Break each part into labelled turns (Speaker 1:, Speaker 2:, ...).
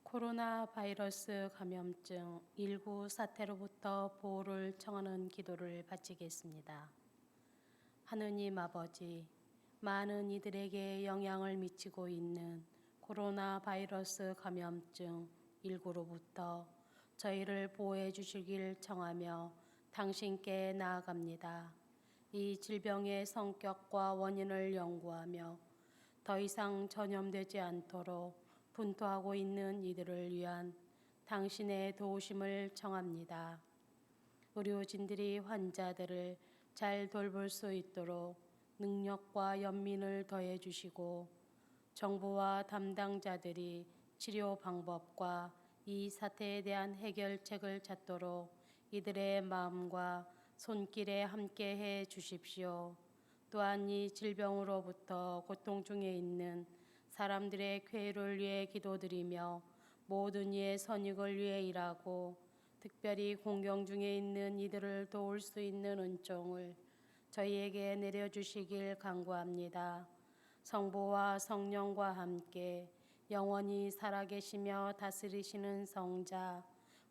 Speaker 1: 코로나 바이러스 감염증 19 사태로부터 보호를 청하는 기도를 바치겠습니다. 하느님 아버지, 많은 이들에게 영향을 미치고 있는 코로나 바이러스 감염증 19로부터 저희를 보호해 주시길 청하며 당신께 나아갑니다. 이 질병의 성격과 원인을 연구하며 더 이상 전염되지 않도록 분투하고 있는 이들을 위한 당신의 도우심을 청합니다. 의료진들이 환자들을 잘 돌볼 수 있도록 능력과 연민을 더해 주시고 정부와 담당자들이 치료 방법과 이 사태에 대한 해결책을 찾도록 이들의 마음과 손길에 함께해 주십시오. 또한 이 질병으로부터 고통 중에 있는 사람들의 쾌유를 위해 기도드리며 모든 이의 선익을 위해 일하고 특별히 공경 중에 있는 이들을 도울 수 있는 은총을 저희에게 내려주시길 간구합니다. 성부와 성령과 함께 영원히 살아계시며 다스리시는 성자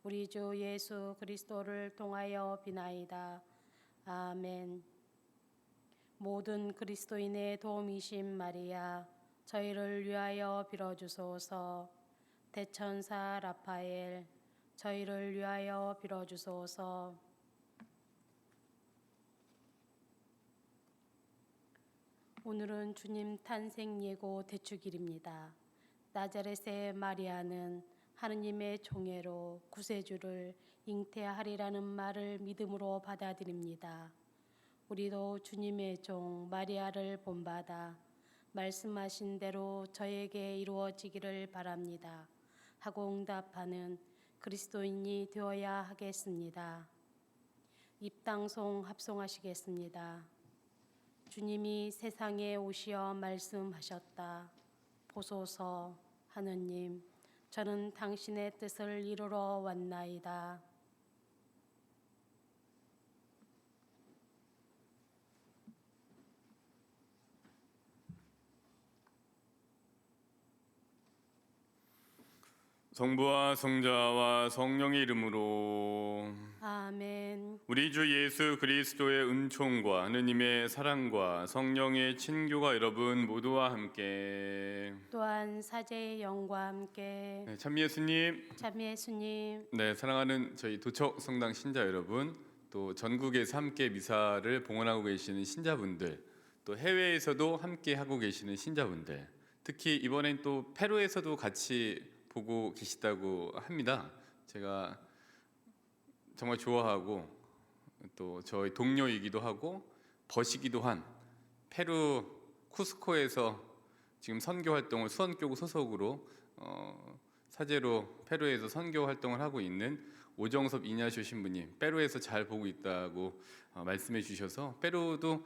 Speaker 1: 우리 주 예수 그리스도를 통하여 비나이다. 아멘. 모든 그리스도인의 도움이신 마리아, 저희를 위하여 빌어주소서. 대천사 라파엘, 저희를 위하여 빌어주소서. 오늘은 주님 탄생 예고 대축일입니다. 나자렛의 마리아는 하느님의 종애로 구세주를 잉태하리라는 말을 믿음으로 받아들입니다. 우리도 주님의 종 마리아를 본받아 말씀하신 대로 저에게 이루어지기를 바랍니다 하고 응답하는 그리스도인이 되어야 하겠습니다. 입당송 합송하시겠습니다. 주님이 세상에 오시어 말씀하셨다. 보소서 하느님, 저는 당신의 뜻을 이루러 왔나이다.
Speaker 2: 성부와 성자와 성령의 이름으로
Speaker 1: 아멘.
Speaker 2: 우리 주 예수 그리스도의 은총과 하느님의 사랑과 성령의 친교가 여러분 모두와 함께
Speaker 1: 또한 사제의 영과 함께
Speaker 2: 참 예수님,
Speaker 1: 참 예수님,
Speaker 2: 사랑하는 저희 도척 성당 신자 여러분, 또 전국에서 함께 미사를 봉헌하고 계시는 신자분들, 또 해외에서도 함께 하고 계시는 신자분들, 특히 이번엔 또 페루에서도 같이 보고 계시다고 합니다. 제가 정말 좋아하고 또 저희 동료이기도 하고 버시기도 한 페루 쿠스코에서 지금 선교 활동을 수원교구 소속으로 사제로 페루에서 선교 활동을 하고 있는 오정섭 이냐쇼 신부님, 페루에서 잘 보고 있다고 말씀해 주셔서 페루도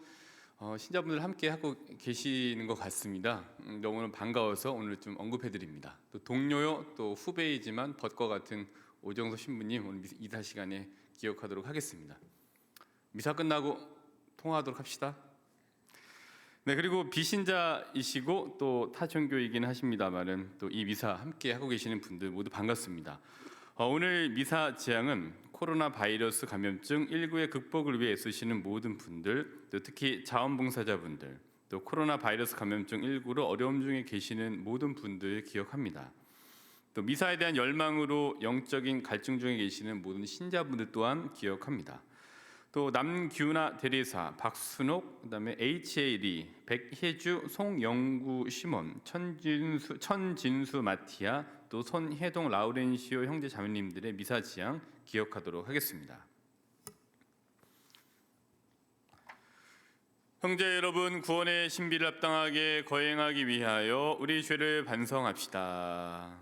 Speaker 2: 신자분들 함께 하고 계시는 것 같습니다. 너무 반가워서 오늘 좀 언급해 드립니다. 또 동료요, 또 후배이지만 벗과 같은 오정섭 신부님, 오늘 이사 시간에 기억하도록 하겠습니다. 미사 끝나고 통화하도록 합시다. 네, 그리고 비신자이시고 또 타종교이긴 하십니다만은 또 이 미사 함께 하고 계시는 분들 모두 반갑습니다. 오늘 미사 제앙은 코로나 바이러스 감염증 19의 극복을 위해 애쓰시는 모든 분들, 또 특히 자원봉사자분들, 또 코로나 바이러스 감염증 19로 어려움 중에 계시는 모든 분들 기억합니다. 또 미사에 대한 열망으로 영적인 갈증 중에 계시는 모든 신자분들 또한 기억합니다. 또 남규나 대리사, 박순옥, 그다음에 HA리, 백혜주, 송영구, 시몬, 천진수 마티아, 또 손혜동 라우렌시오 형제 자매님들의 미사 지향 기억하도록 하겠습니다. 형제 여러분, 구원의 신비를 합당하게 거행하기 위하여 우리 죄를 반성합시다.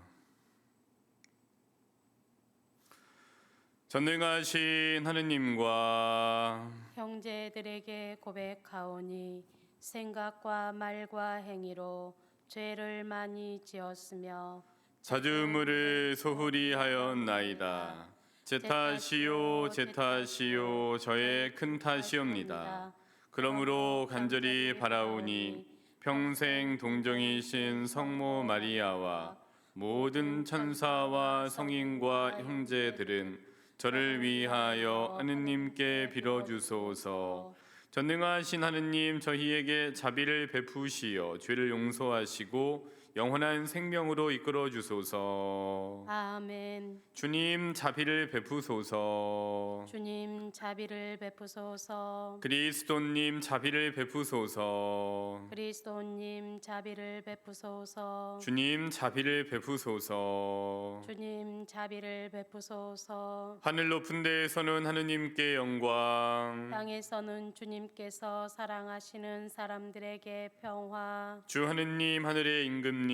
Speaker 2: 전능하신 하느님과
Speaker 1: 형제들에게 고백하오니 생각과 말과 행위로 죄를 많이 지었으며
Speaker 2: 자주물을 소홀히 하였나이다. 제 탓이요 제 탓이요 저의 큰 탓이옵니다. 그러므로 간절히 바라오니 평생 동정이신 성모 마리아와 모든 천사와 성인과 형제들은 저를 위하여 하느님께 빌어주소서. 전능하신 하느님, 저희에게 자비를 베푸시어 죄를 용서하시고 영원한 생명으로 이끌어 주소서.
Speaker 1: 아멘.
Speaker 2: 주님, 자비를 베푸소서.
Speaker 1: 주님 자비를 베푸소서.
Speaker 2: 그리스도님, 자비를 베푸소서.
Speaker 1: 그리스도님 자비를 베푸소서.
Speaker 2: 주님, 자비를 베푸소서.
Speaker 1: 주님 자비를 베푸소서.
Speaker 2: 하늘 높은 데에서는 하느님께 영광,
Speaker 1: 땅에서는 주님께서 사랑하시는 사람들에게 평화.
Speaker 2: 주 하느님, 하늘의 임금님,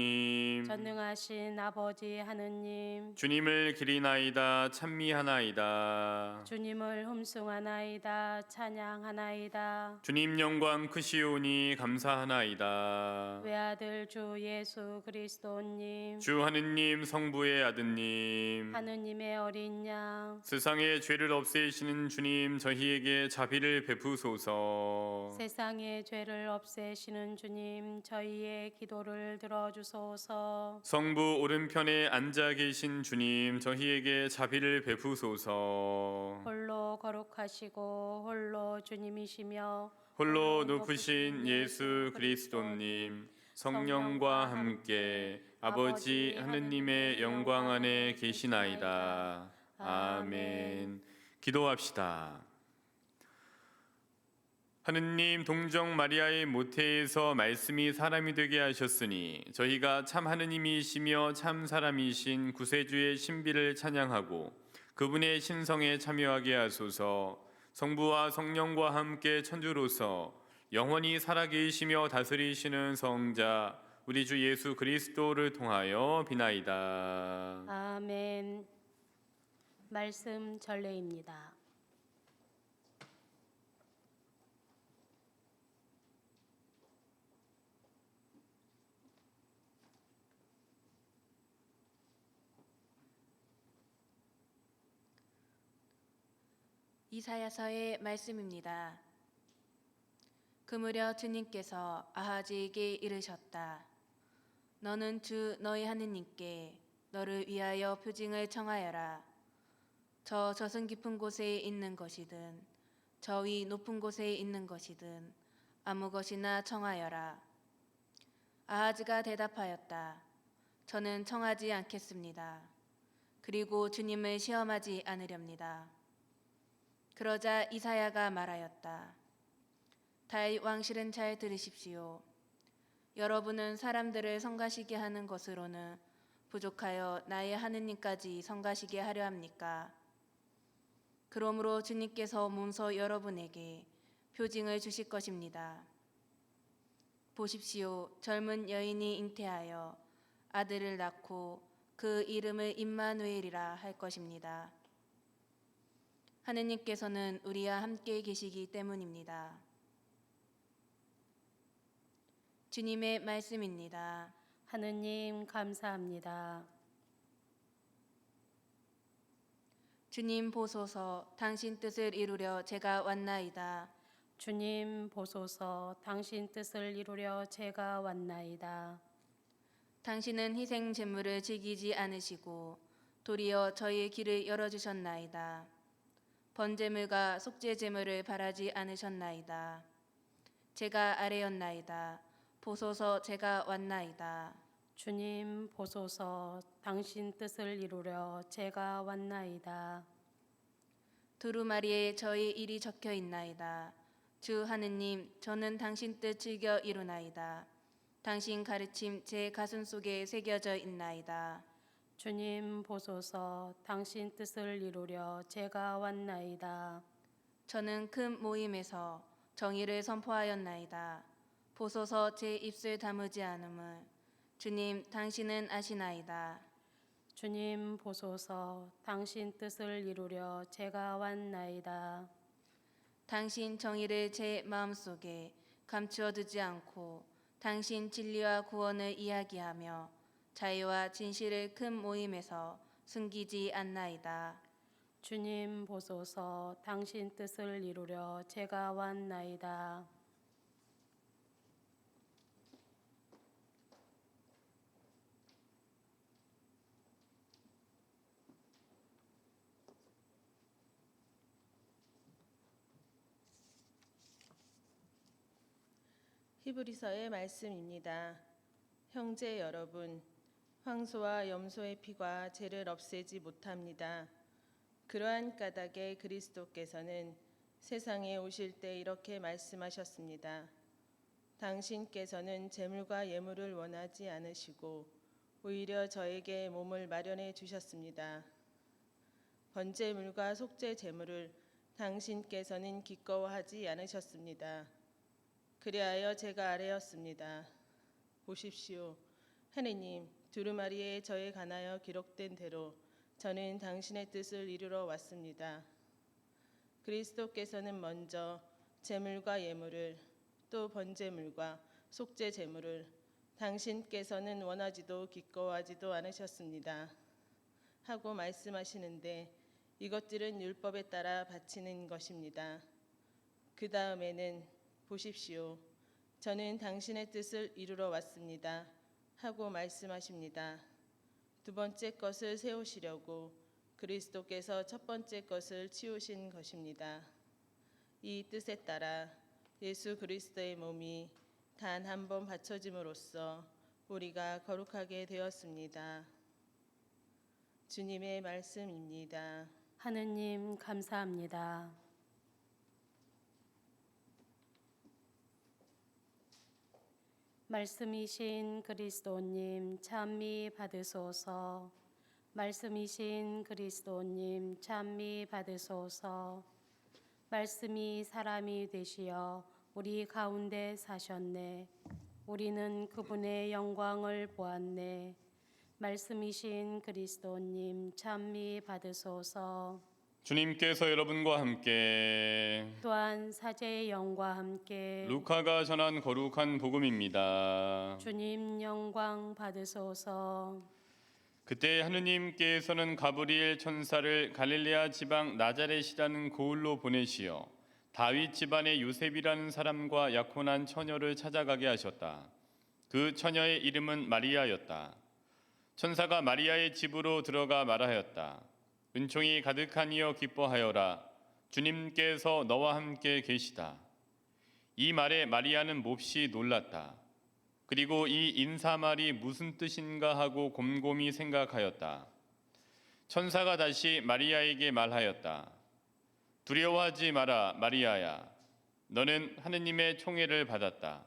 Speaker 1: 전능하신 아버지 하느님,
Speaker 2: 주님을 기리나이다 찬미하나이다.
Speaker 1: 주님을 흠숭하나이다 찬양하나이다.
Speaker 2: 주님 영광 크시오니 감사하나이다.
Speaker 1: 외아들 주 예수 그리스도님,
Speaker 2: 주 하느님 성부의 아드님,
Speaker 1: 하느님의 어린 양,
Speaker 2: 세상의 죄를 없애시는 주님, 저희에게 자비를 베푸소서.
Speaker 1: 세상의 죄를 없애시는 주님, 저희의 기도를 들어주소서.
Speaker 2: 성부 오른편에 앉아 계신 주님, 저희에게 자비를 베푸소서.
Speaker 1: 홀로 거룩하시고 홀로 주님이시며
Speaker 2: 홀로 높으신 예수 그리스도님, 성령과 함께 아버지 하느님의 영광 안에 계시나이다. 아멘. 기도합시다. 하느님, 동정 마리아의 모태에서 말씀이 사람이 되게 하셨으니 저희가 참 하느님이시며 참 사람이신 구세주의 신비를 찬양하고 그분의 신성에 참여하게 하소서. 성부와 성령과 함께 천주로서 영원히 살아계시며 다스리시는 성자 우리 주 예수 그리스도를 통하여 비나이다.
Speaker 1: 아멘. 말씀 전례입니다.
Speaker 3: 이사야서의 말씀입니다. 그무려 주님께서 아하지에게 이르셨다. 너는 주 너희 하느님께 너를 위하여 표징을 청하여라. 저 저승 깊은 곳에 있는 것이든 저 위 높은 곳에 있는 것이든 아무 것이나 청하여라. 아하지가 대답하였다. 저는 청하지 않겠습니다. 그리고 주님을 시험하지 않으렵니다. 그러자 이사야가 말하였다. 다윗 왕실은 잘 들으십시오. 여러분은 사람들을 성가시게 하는 것으로는 부족하여 나의 하느님까지 성가시게 하려 합니까? 그러므로 주님께서 몸소 여러분에게 표징을 주실 것입니다. 보십시오. 젊은 여인이 잉태하여 아들을 낳고 그 이름을 임마누엘이라 할 것입니다. 하느님께서는 우리와 함께 계시기 때문입니다. 주님의 말씀입니다.
Speaker 1: 하느님 감사합니다.
Speaker 3: 주님 보소서, 당신 뜻을 이루려 제가 왔나이다.
Speaker 1: 주님 보소서, 당신 뜻을 이루려 제가 왔나이다.
Speaker 3: 당신은 희생 제물을 즐기지 않으시고 도리어 저희의 길을 열어주셨나이다. 번제물과 속죄 제물을 바라지 않으셨나이다. 제가 아뢰었나이다. 보소서, 제가 왔나이다.
Speaker 1: 주님 보소서, 당신 뜻을 이루려 제가 왔나이다.
Speaker 3: 두루마리에 저희 일이 적혀 있나이다. 주 하느님, 저는 당신 뜻 즐겨 이루나이다. 당신 가르침 제 가슴 속에 새겨져 있나이다.
Speaker 1: 주님 보소서, 당신 뜻을 이루려 제가 왔나이다.
Speaker 3: 저는 큰 모임에서 정의를 선포하였나이다. 보소서, 제 입술 다무지 않음을. 주님, 당신은 아시나이다.
Speaker 1: 주님 보소서, 당신 뜻을 이루려 제가 왔나이다.
Speaker 3: 당신 정의를 제 마음속에 감추어 두지 않고 당신 진리와 구원을 이야기하며 자유와 진실을 큰 모임에서 숨기지 않나이다.
Speaker 1: 주님 보소서, 당신 뜻을 이루려 제가 왔나이다.
Speaker 4: 히브리서의 말씀입니다. 형제 여러분, 황소와 염소의 피가 죄를 없애지 못합니다. 그러한 까닭에 그리스도께서는 세상에 오실 때 이렇게 말씀하셨습니다. 당신께서는 제물과 예물을 원하지 않으시고 오히려 저에게 몸을 마련해 주셨습니다. 번제물과 속죄 제물을 당신께서는 기꺼워하지 않으셨습니다. 그리하여 제가 아뢰었습니다. 보십시오. 하느님, 두루마리에 저에 관하여 기록된 대로 저는 당신의 뜻을 이루러 왔습니다. 그리스도께서는 먼저 제물과 예물을 또 번제물과 속죄 제물을 당신께서는 원하지도 기꺼워하지도 않으셨습니다. 하고 말씀하시는데 이것들은 율법에 따라 바치는 것입니다. 그 다음에는 보십시오. 저는 당신의 뜻을 이루러 왔습니다. 하고 말씀하십니다. 두 번째 것을 세우시려고 그리스도께서 첫 번째 것을 치우신 것입니다. 이 뜻에 따라 예수 그리스도의 몸이 단 한 번 바쳐짐으로써 우리가 거룩하게 되었습니다. 주님의 말씀입니다.
Speaker 1: 하느님 감사합니다. 말씀이신 그리스도님 찬미 받으소서. 말씀이신 그리스도님 찬미 받으소서. 말씀이 사람이 되시어 우리 가운데 사셨네. 우리는 그분의 영광을 보았네. 말씀이신 그리스도님 찬미 받으소서.
Speaker 2: 주님께서 여러분과 함께
Speaker 1: 또한 사제의 영과 함께
Speaker 2: 루카가 전한 거룩한 복음입니다.
Speaker 1: 주님 영광 받으소서.
Speaker 2: 그때 하느님께서는 가브리엘 천사를 갈릴레아 지방 나자렛이라는 고을로 보내시어 다윗 집안의 요셉이라는 사람과 약혼한 처녀를 찾아가게 하셨다. 그 처녀의 이름은 마리아였다. 천사가 마리아의 집으로 들어가 말하였다. 은총이 가득하니여 기뻐하여라. 주님께서 너와 함께 계시다. 이 말에 마리아는 몹시 놀랐다. 그리고 이 인사말이 무슨 뜻인가 하고 곰곰이 생각하였다. 천사가 다시 마리아에게 말하였다. 두려워하지 마라, 마리아야. 너는 하느님의 총애를 받았다.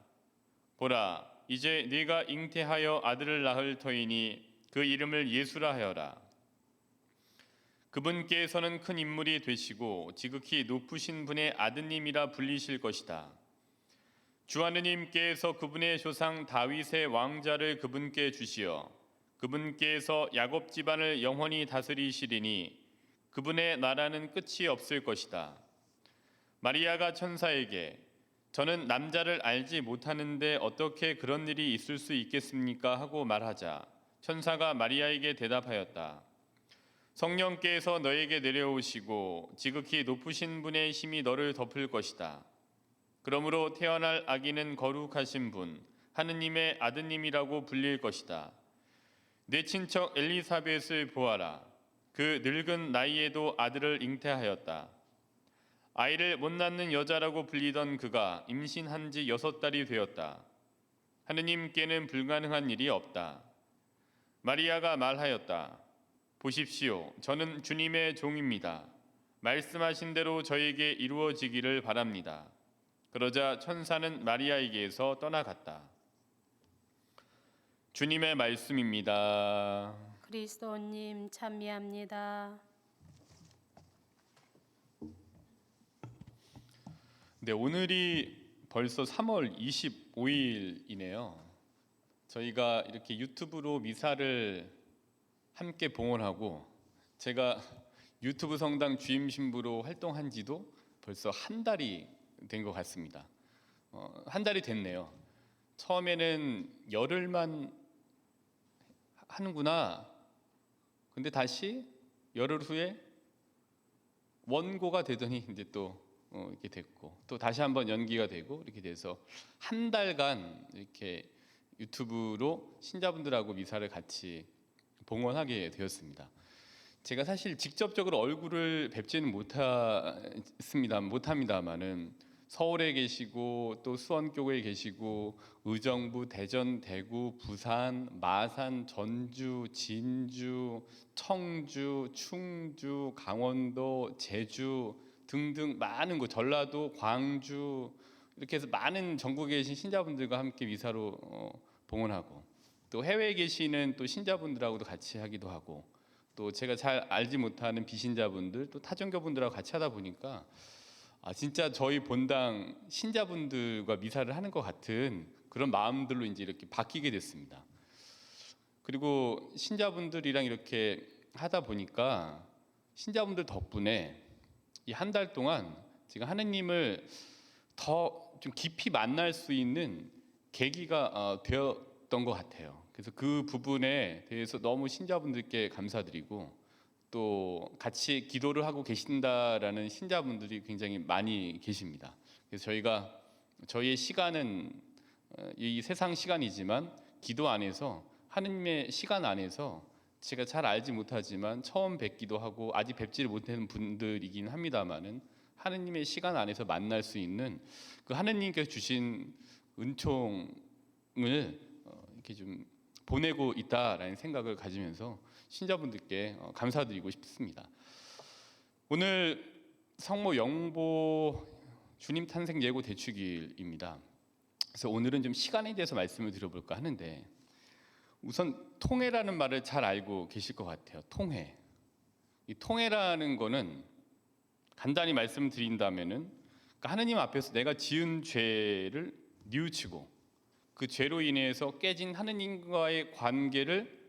Speaker 2: 보라, 이제 네가 잉태하여 아들을 낳을 터이니 그 이름을 예수라 하여라. 그분께서는 큰 인물이 되시고 지극히 높으신 분의 아드님이라 불리실 것이다. 주 하느님께서 그분의 조상 다윗의 왕자를 그분께 주시어 그분께서 야곱 집안을 영원히 다스리시리니 그분의 나라는 끝이 없을 것이다. 마리아가 천사에게 저는 남자를 알지 못하는데 어떻게 그런 일이 있을 수 있겠습니까? 하고 말하자 천사가 마리아에게 대답하였다. 성령께서 너에게 내려오시고 지극히 높으신 분의 힘이 너를 덮을 것이다. 그러므로 태어날 아기는 거룩하신 분, 하느님의 아드님이라고 불릴 것이다. 내 친척 엘리사벳을 보아라. 그 늙은 나이에도 아들을 잉태하였다. 아이를 못 낳는 여자라고 불리던 그가 임신한 지 6달이 되었다. 하느님께는 불가능한 일이 없다. 마리아가 말하였다. 보십시오. 저는 주님의 종입니다. 말씀하신 대로 저에게 이루어지기를 바랍니다. 그러자 천사는 마리아에게서 떠나갔다. 주님의 말씀입니다.
Speaker 1: 그리스도님 찬미합니다.
Speaker 2: 네, 오늘이 벌써 3월 25일이네요. 저희가 이렇게 유튜브로 미사를 함께 봉헌하고 제가 유튜브 성당 주임 신부로 활동한 지도 벌써 한 달이 된 것 같습니다. 한 달이 됐네요. 처음에는 열흘만 하는구나. 근데 다시 열흘 후에 원고가 되더니 이제 또 이렇게 됐고 또 다시 한번 연기가 되고 이렇게 돼서 한 달간 이렇게 유튜브로 신자분들하고 미사를 같이 봉헌하게 되었습니다. 제가 사실 직접적으로 얼굴을 뵙지는 못합니다만은 서울에 계시고 또 수원교회에 계시고 의정부, 대전, 대구, 부산, 마산, 전주, 진주, 청주, 충주, 강원도, 제주 등등 많은 곳, 전라도, 광주 이렇게 해서 많은 전국에 계신 신자분들과 함께 미사로 봉헌하고 또 해외에 계시는 또 신자분들하고도 같이 하기도 하고 또 제가 잘 알지 못하는 비신자분들 또 타종교분들하고 같이 하다 보니까 진짜 저희 본당 신자분들과 미사를 하는 것 같은 그런 마음들로 이제 이렇게 바뀌게 됐습니다. 그리고 신자분들이랑 이렇게 하다 보니까 신자분들 덕분에 이 한 달 동안 제가 하느님을 더 좀 깊이 만날 수 있는 계기가 되었던 것 같아요. 그래서 그 부분에 대해서 너무 신자분들께 감사드리고 또 같이 기도를 하고 계신다라는 신자분들이 굉장히 많이 계십니다. 그래서 저희의 시간은 이 세상 시간이지만 기도 안에서 하느님의 시간 안에서 제가 잘 알지 못하지만 처음 뵙기도 하고 아직 뵙지를 못한 분들이긴 합니다만은 하느님의 시간 안에서 만날 수 있는 그 하느님께서 주신 은총을 이렇게 좀 보내고 있다라는 생각을 가지면서 신자분들께 감사드리고 싶습니다. 오늘 성모 영보 주님 탄생 예고 대축일입니다. 그래서 오늘은 좀 시간에 대해서 말씀을 드려볼까 하는데 우선 통회라는 말을 잘 알고 계실 것 같아요. 통회. 이 통회라는 거는 간단히 말씀드린다면은 그러니까 하느님 앞에서 내가 지은 죄를 뉘우치고 그 죄로 인해서 깨진 하느님과의 관계를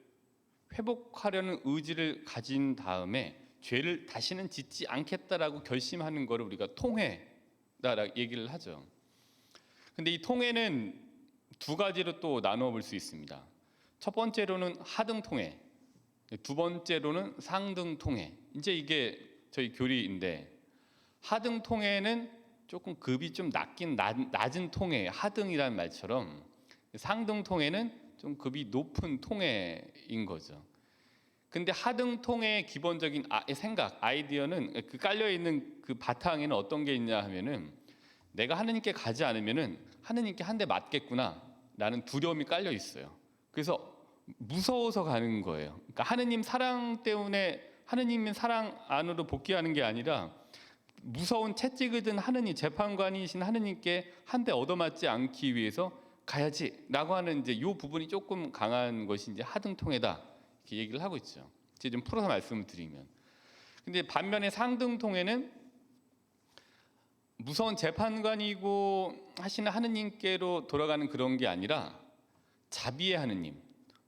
Speaker 2: 회복하려는 의지를 가진 다음에 죄를 다시는 짓지 않겠다라고 결심하는 것을 우리가 통회다 얘기를 하죠. 근데 이 통회는 두 가지로 또 나누어 볼 수 있습니다. 첫 번째로는 하등통회, 두 번째로는 상등통회. 이제 이게 저희 교리인데 하등통회는 조금 급이 좀 낮은 통회, 하등이라는 말처럼 상등통회는 좀 급이 높은 통회인 거죠. 근데 하등통회의 기본적인 생각, 아이디어는 그 깔려 있는 그 바탕에는 어떤 게 있냐 하면은 내가 하느님께 가지 않으면은 하느님께 한 대 맞겠구나라는 두려움이 깔려 있어요. 그래서 무서워서 가는 거예요. 그러니까 하느님 사랑 때문에 하느님의 사랑 안으로 복귀하는 게 아니라 무서운 채찍을 든 하느님, 재판관이신 하느님께 한 대 얻어맞지 않기 위해서 가야지라고 하는 이제 이 부분이 조금 강한 것이 이제 하등통회다 이렇게 얘기를 하고 있죠. 이제 좀 풀어서 말씀을 드리면, 근데 반면에 상등통회는 무서운 재판관이고 하시는 하느님께로 돌아가는 그런 게 아니라 자비의 하느님,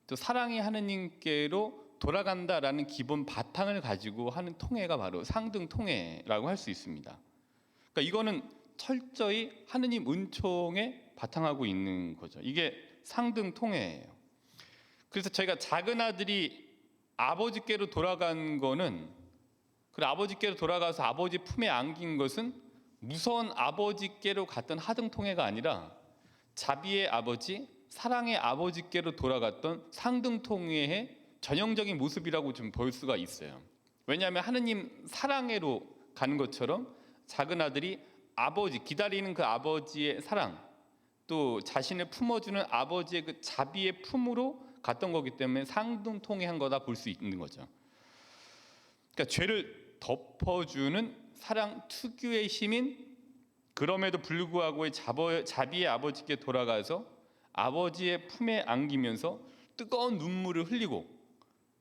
Speaker 2: 또 사랑의 하느님께로 돌아간다라는 기본 바탕을 가지고 하는 통회가 바로 상등통회라고 할 수 있습니다. 그러니까 이거는 철저히 하느님 은총에 바탕하고 있는 거죠. 이게 상등통회예요. 그래서 저희가 작은 아들이 아버지께로 돌아간 거는, 그 아버지께로 돌아가서 아버지 품에 안긴 것은 무서운 아버지께로 갔던 하등통회가 아니라 자비의 아버지, 사랑의 아버지께로 돌아갔던 상등통회의 전형적인 모습이라고 좀 볼 수가 있어요. 왜냐하면 하느님 사랑으로 가는 것처럼 작은 아들이 아버지, 기다리는 그 아버지의 사랑, 또 자신을 품어주는 아버지의 그 자비의 품으로 갔던 거기 때문에 상등통회한 거다 볼 수 있는 거죠. 그러니까 죄를 덮어주는 사랑 특유의 힘인, 그럼에도 불구하고의 자비의 아버지께 돌아가서 아버지의 품에 안기면서 뜨거운 눈물을 흘리고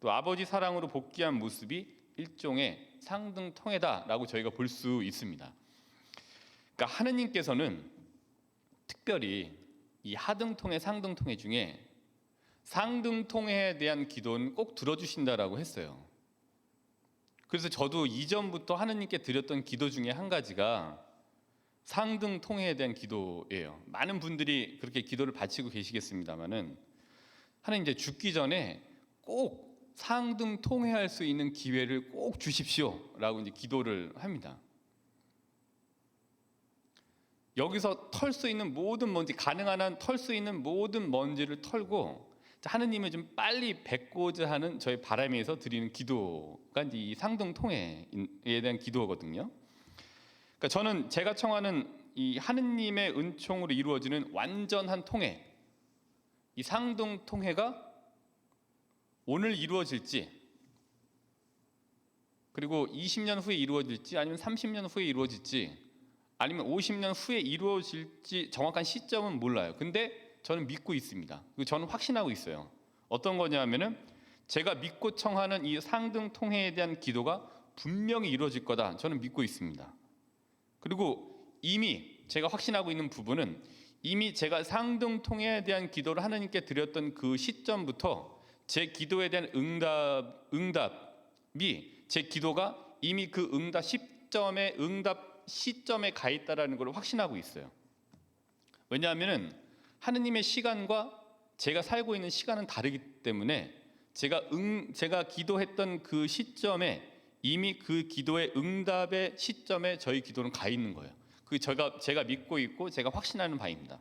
Speaker 2: 또 아버지 사랑으로 복귀한 모습이 일종의 상등통회다라고 저희가 볼 수 있습니다. 그러니까 하느님께서는 특별히 이 하등통회, 상등통회 중에 상등통회에 대한 기도는 꼭 들어주신다라고 했어요. 그래서 저도 이전부터 하느님께 드렸던 기도 중에 한 가지가 상등통회에 대한 기도예요. 많은 분들이 그렇게 기도를 바치고 계시겠습니다만은 하느님 이제 죽기 전에 꼭 상등통회할 수 있는 기회를 꼭 주십시오라고 이제 기도를 합니다. 여기서 털 수 있는 모든 먼지, 가능한 한 털 수 있는 모든 먼지를 털고 하느님을 좀 빨리 뵙고자 하는 저의 바람에서 드리는 기도가 이제 이 상등통회에 대한 기도거든요. 그러니까 저는 제가 청하는 이 하느님의 은총으로 이루어지는 완전한 통해, 이 상등 통해가 오늘 이루어질지, 그리고 20년 후에 이루어질지, 아니면 30년 후에 이루어질지, 아니면 50년 후에 이루어질지 정확한 시점은 몰라요. 근데 저는 믿고 있습니다. 그리고 저는 확신하고 있어요. 어떤 거냐면은 제가 믿고 청하는 이 상등 통해에 대한 기도가 분명히 이루어질 거다. 저는 믿고 있습니다. 그리고 이미 제가 확신하고 있는 부분은 이미 제가 상등 통해에 대한 기도를 하나님께 드렸던 그 시점부터 제 기도에 대한 응답이 제 기도가 이미 그 응답 시점에 가 있다라는 걸 확신하고 있어요. 왜냐하면은 하느님의 시간과 제가 살고 있는 시간은 다르기 때문에 제가 기도했던 그 시점에 이미 그 기도의 응답의 시점에 저희 기도는 가 있는 거예요. 그 제가 믿고 있고 제가 확신하는 바입니다.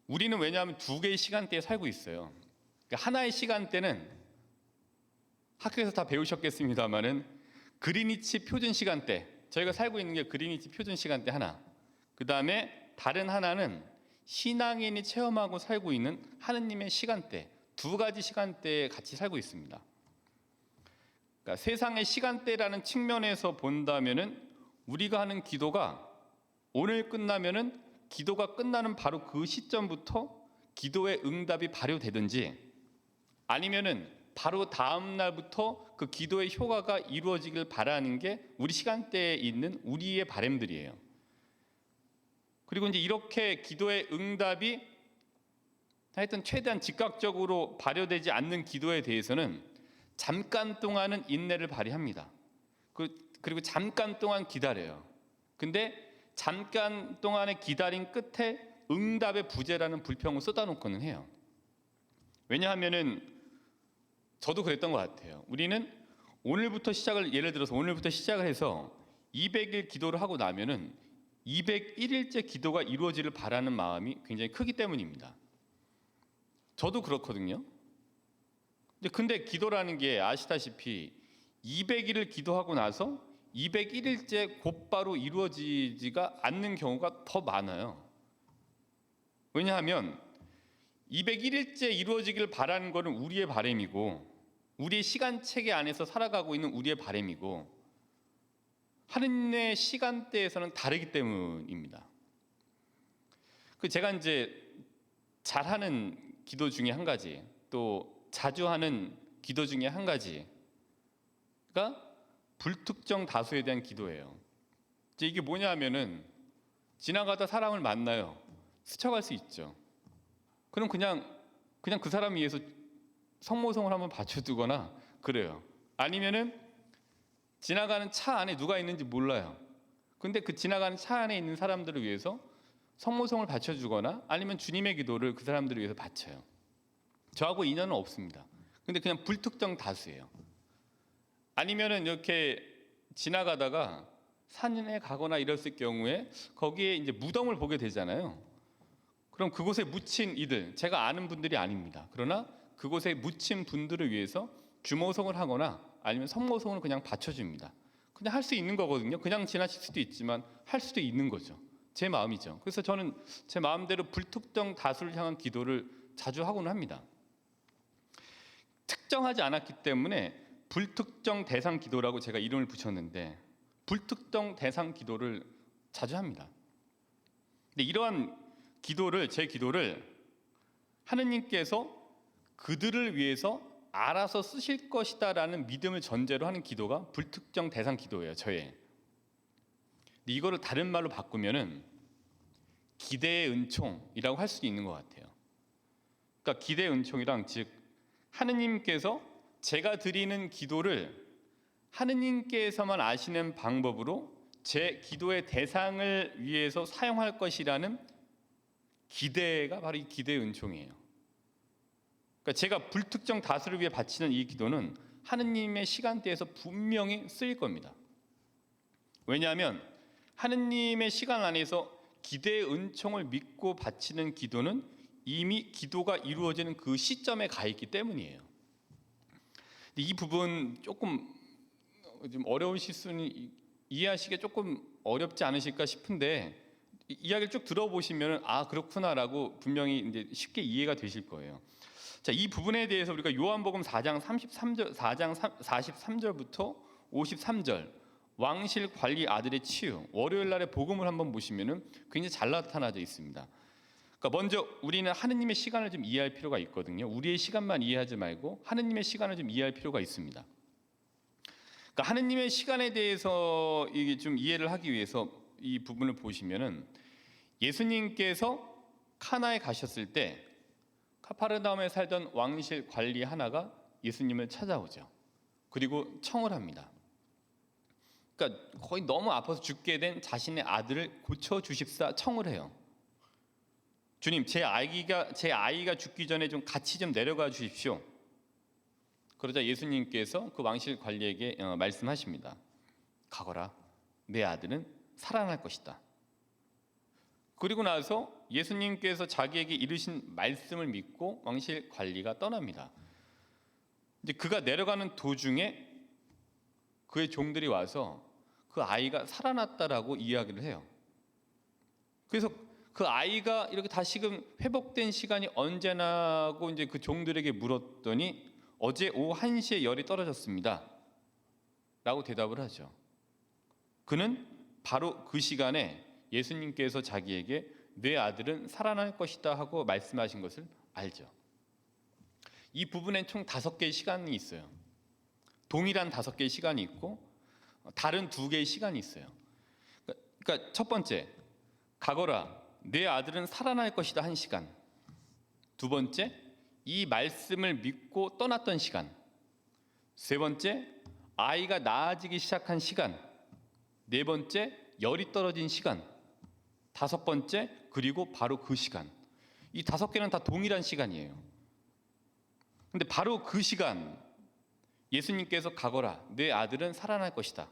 Speaker 2: 우리는 왜냐하면 두 개의 시간대에 살고 있어요. 그러니까 하나의 시간대는 학교에서 다 배우셨겠습니다만은 그리니치 표준 시간대, 저희가 살고 있는 게 그리니치 표준 시간대 하나, 그 다음에 다른 하나는 신앙인이 체험하고 살고 있는 하느님의 시간대, 두 가지 시간대에 같이 살고 있습니다. 그러니까 세상의 시간대라는 측면에서 본다면은 우리가 하는 기도가 오늘 끝나면은 기도가 끝나는 바로 그 시점부터 기도의 응답이 발효되든지, 아니면은 바로 다음 날부터 그 기도의 효과가 이루어지길 바라는 게 우리 시간대에 있는 우리의 바람들이에요. 그리고 이제 이렇게 기도의 응답이 하여튼 최대한 즉각적으로 발효되지 않는 기도에 대해서는 잠깐 동안은 인내를 발휘합니다. 그리고 잠깐 동안 기다려요. 근데 잠깐 동안의 기다림 끝에 응답의 부재라는 불평을 쏟아놓고는 해요. 왜냐하면은 저도 그랬던 것 같아요. 우리는 예를 들어서 오늘부터 시작을 해서 200일 기도를 하고 나면은 201일째 기도가 이루어지를 바라는 마음이 굉장히 크기 때문입니다. 저도 그렇거든요. 근데 기도라는 게 아시다시피 200일을 기도하고 나서 201일째 곧바로 이루어지지가 않는 경우가 더 많아요. 왜냐하면 201일째 이루어지길 바라는 것은 우리의 바람이고, 우리의 시간 체계 안에서 살아가고 있는 우리의 바람이고, 하느님의 시간대에서는 다르기 때문입니다. 제가 이제 잘하는 기도 중에 한 가지, 또 자주 하는 기도 중에 한 가지가 불특정 다수에 대한 기도예요. 이제 이게 뭐냐면은 지나가다 사람을 만나요. 스쳐갈 수 있죠. 그럼 그냥 그 사람 위해서 성모성을 한번 받쳐두거나 그래요. 아니면은 지나가는 차 안에 누가 있는지 몰라요. 근데 그 지나가는 차 안에 있는 사람들을 위해서 성모성을 바쳐주거나 아니면 주님의 기도를 그 사람들을 위해서 바쳐요. 저하고 인연은 없습니다. 근데 그냥 불특정 다수예요. 아니면은 이렇게 지나가다가 산에 가거나 이랬을 경우에 거기에 이제 무덤을 보게 되잖아요. 그럼 그곳에 묻힌 이들, 제가 아는 분들이 아닙니다. 그러나 그곳에 묻힌 분들을 위해서 규모성을 하거나 아니면 성모성을 그냥 바쳐줍니다. 그냥 할 수 있는 거거든요. 그냥 지나칠 수도 있지만 할 수도 있는 거죠. 제 마음이죠. 그래서 저는 제 마음대로 불특정 다수를 향한 기도를 자주 하고는 합니다. 특정하지 않았기 때문에 불특정 대상 기도라고 제가 이름을 붙였는데, 불특정 대상 기도를 자주 합니다. 근데 이러한 제 기도를 하느님께서 그들을 위해서 알아서 쓰실 것이다라는 믿음을 전제로 하는 기도가 불특정 대상 기도예요. 저의. 근데 이거를 다른 말로 바꾸면은 기대의 은총이라고 할 수도 있는 것 같아요. 그러니까 기대의 은총이랑, 즉 하느님께서 제가 드리는 기도를 하느님께서만 아시는 방법으로 제 기도의 대상을 위해서 사용할 것이라는 기대가 바로 이 기대의 은총이에요. 그러니까 제가 불특정 다수를 위해 바치는 이 기도는 하느님의 시간대에서 분명히 쓰일 겁니다. 왜냐하면 하느님의 시간 안에서 기대의 은총을 믿고 바치는 기도는 이미 기도가 이루어지는 그 시점에 가 있기 때문이에요. 이 부분 조금 좀 어려우실 수는 이해하시기에 조금 어렵지 않으실까 싶은데 이야기를 쭉 들어보시면 아 그렇구나라고 분명히 이제 쉽게 이해가 되실 거예요. 자, 이 부분에 대해서 우리가 요한복음 4장 43절부터 53절 왕실 관리 아들의 치유 월요일 날의 복음을 한번 보시면은 굉장히 잘 나타나져 있습니다. 그러니까 먼저 우리는 하느님의 시간을 좀 이해할 필요가 있거든요. 우리의 시간만 이해하지 말고 하느님의 시간을 좀 이해할 필요가 있습니다. 그러니까 하느님의 시간에 대해서 이게 좀 이해를 하기 위해서 이 부분을 보시면은 예수님께서 카나에 가셨을 때 카파르나움에 살던 왕실 관리 하나가 예수님을 찾아오죠. 그리고 청을 합니다. 그러니까 거의 너무 아파서 죽게 된 자신의 아들을 고쳐 주십사 청을 해요. 주님, 제 아이가 죽기 전에 좀 같이 좀 내려가 주십시오. 그러자 예수님께서 그 왕실 관리에게 말씀하십니다. 가거라, 내 아들은 살아날 것이다. 그리고 나서 예수님께서 자기에게 이르신 말씀을 믿고 왕실 관리가 떠납니다. 이제 그가 내려가는 도중에 그의 종들이 와서 그 아이가 살아났다라고 이야기를 해요. 그래서 그 아이가 이렇게 다시금 회복된 시간이 언제나고 이제 그 종들에게 물었더니 어제 오후 1시에 열이 떨어졌습니다. 라고 대답을 하죠. 그는 바로 그 시간에 예수님께서 자기에게 내 아들은 살아날 것이다 하고 말씀하신 것을 알죠. 이 부분엔 총 5개의 시간이 있어요. 동일한 5개의 시간이 있고 다른 2개의 시간이 있어요. 그러니까 첫 번째, 가거라, 내 아들은 살아날 것이다 한 시간. 두 번째, 이 말씀을 믿고 떠났던 시간. 세 번째, 아이가 나아지기 시작한 시간. 네 번째, 열이 떨어진 시간. 다섯 번째, 그리고 바로 그 시간. 이 5개는 다 동일한 시간이에요. 근데 바로 그 시간 예수님께서 가거라, 내 아들은 살아날 것이다.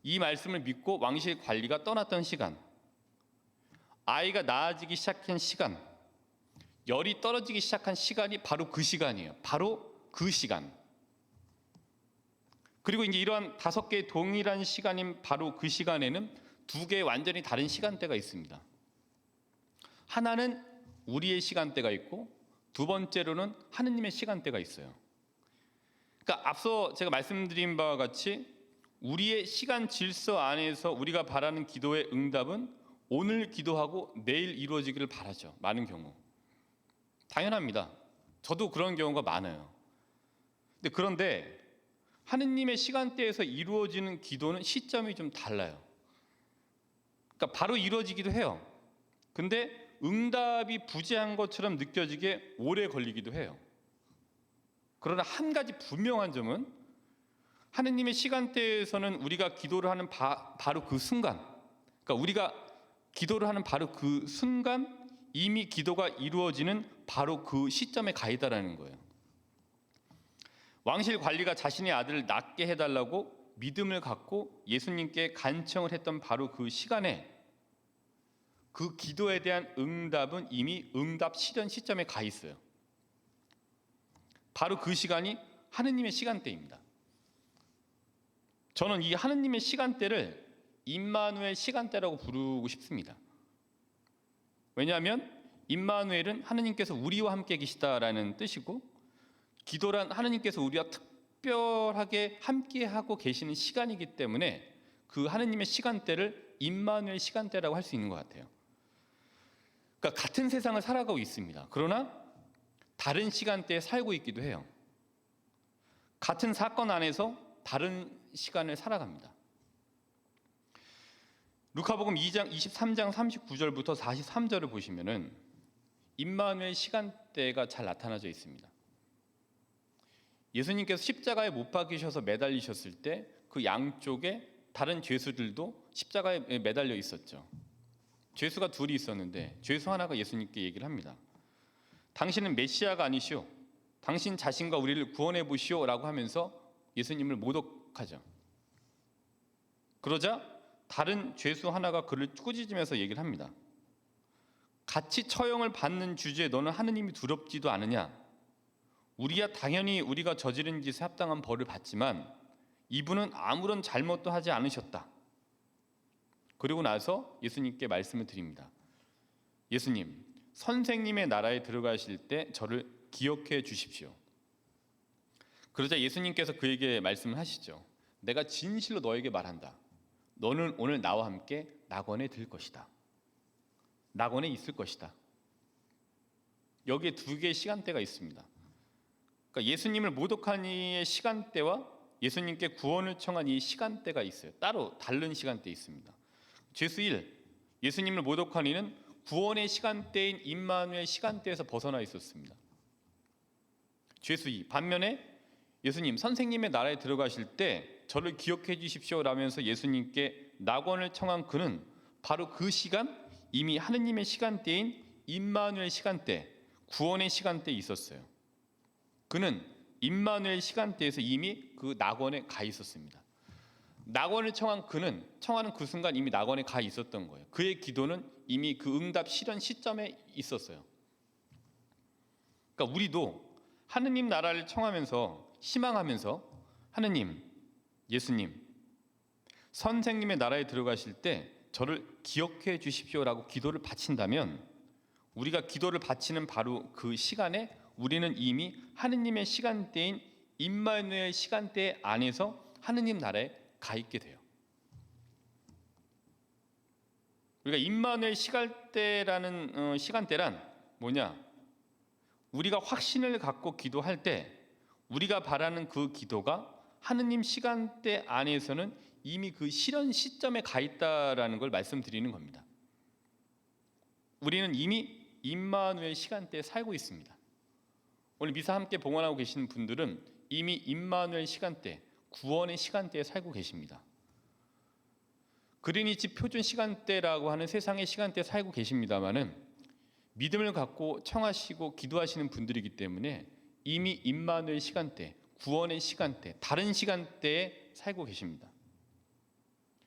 Speaker 2: 이 말씀을 믿고 왕실 관리가 떠났던 시간, 아이가 나아지기 시작한 시간, 열이 떨어지기 시작한 시간이 바로 그 시간이에요. 바로 그 시간. 그리고 이제 이러한 5개의 동일한 시간인 바로 그 시간에는 2개의 완전히 다른 시간대가 있습니다. 하나는 우리의 시간대가 있고 두 번째로는 하느님의 시간대가 있어요. 그러니까 앞서 제가 말씀드린 바와 같이 우리의 시간 질서 안에서 우리가 바라는 기도의 응답은 오늘 기도하고 내일 이루어지기를 바라죠. 많은 경우. 당연합니다. 저도 그런 경우가 많아요. 그런데 하느님의 시간대에서 이루어지는 기도는 시점이 좀 달라요. 그러니까 바로 이루어지기도 해요. 근데 응답이 부재한 것처럼 느껴지게 오래 걸리기도 해요. 그러나 한 가지 분명한 점은 하느님의 시간대에서는 우리가 기도를 하는 바로 그 순간, 그러니까 우리가 기도를 하는 바로 그 순간 이미 기도가 이루어지는 바로 그 시점에 가 있다라는 거예요. 왕실 관리가 자신의 아들을 낫게 해달라고 믿음을 갖고 예수님께 간청을 했던 바로 그 시간에 그 기도에 대한 응답은 이미 응답 실현 시점에 가 있어요. 바로 그 시간이 하느님의 시간대입니다. 저는 이 하느님의 시간대를 임마누엘 시간대라고 부르고 싶습니다. 왜냐하면 임마누엘은 하느님께서 우리와 함께 계시다라는 뜻이고 기도란 하느님께서 우리와 특별하게 함께하고 계시는 시간이기 때문에 그 하느님의 시간대를 임마누엘 시간대라고 할 수 있는 것 같아요. 그러니까 같은 세상을 살아가고 있습니다. 그러나 다른 시간대에 살고 있기도 해요. 같은 사건 안에서 다른 시간을 살아갑니다. 루카복음 2장 23장 39절부터 43절을 보시면은 임마누엘 시간대가 잘 나타나져 있습니다. 예수님께서 십자가에 못 박히셔서 매달리셨을 때 그 양쪽에 다른 죄수들도 십자가에 매달려 있었죠. 죄수가 둘이 있었는데 죄수 하나가 예수님께 얘기를 합니다. 당신은 메시아가 아니시오. 당신 자신과 우리를 구원해 보시오라고 하면서 예수님을 모독하죠. 그러자 다른 죄수 하나가 그를 꾸짖으면서 얘기를 합니다. 같이 처형을 받는 주제에 너는 하느님이 두렵지도 않으냐? 우리야 당연히 우리가 저지른 짓에 합당한 벌을 받지만 이분은 아무런 잘못도 하지 않으셨다. 그리고 나서 예수님께 말씀을 드립니다. 예수님, 선생님의 나라에 들어가실 때 저를 기억해 주십시오. 그러자 예수님께서 그에게 말씀을 하시죠. 내가 진실로 너에게 말한다. 너는 오늘 나와 함께 낙원에 들 것이다. 낙원에 있을 것이다. 여기에 두 개의 시간대가 있습니다. 그러니까 예수님을 모독한 이의 시간대와 예수님께 구원을 청한 이 시간대가 있어요. 따로 다른 시간대에 있습니다. 죄수 1, 예수님을 모독한 이는 구원의 시간대인 임마누엘 시간대에서 벗어나 있었습니다. 죄수 2, 반면에 예수님, 선생님의 나라에 들어가실 때 저를 기억해 주십시오 라면서 예수님께 낙원을 청한 그는 바로 그 시간, 이미 하느님의 시간대인 임마누엘 시간대, 구원의 시간대에 있었어요. 그는 임마누엘 시간대에서 이미 그 낙원에 가 있었습니다. 낙원을 청한 그는 청하는 그 순간 이미 낙원에 가 있었던 거예요. 그의 기도는 이미 그 응답 실현 시점에 있었어요. 그러니까 우리도 하느님 나라를 청하면서 희망하면서 하느님, 예수님, 선생님의 나라에 들어가실 때 저를 기억해 주십시오라고 기도를 바친다면 우리가 기도를 바치는 바로 그 시간에 우리는 이미 하느님의 시간대인 임마누엘 시간대 안에서 하느님 나라에 가 있게 돼요. 우리가 임마누엘 시간대라는 시간대란 뭐냐? 우리가 확신을 갖고 기도할 때 우리가 바라는 그 기도가 하느님 시간대 안에서는 이미 그 실현 시점에 가 있다라는 걸 말씀드리는 겁니다. 우리는 이미 임마누엘 시간대에 살고 있습니다. 오늘 미사 함께 봉헌하고 계시는 분들은 이미 임마누엘 시간대, 구원의 시간대에 살고 계십니다. 그리니치 표준 시간대라고 하는 세상의 시간대에 살고 계십니다마는 믿음을 갖고 청하시고 기도하시는 분들이기 때문에 이미 임마누엘 시간대, 구원의 시간대, 다른 시간대에 살고 계십니다.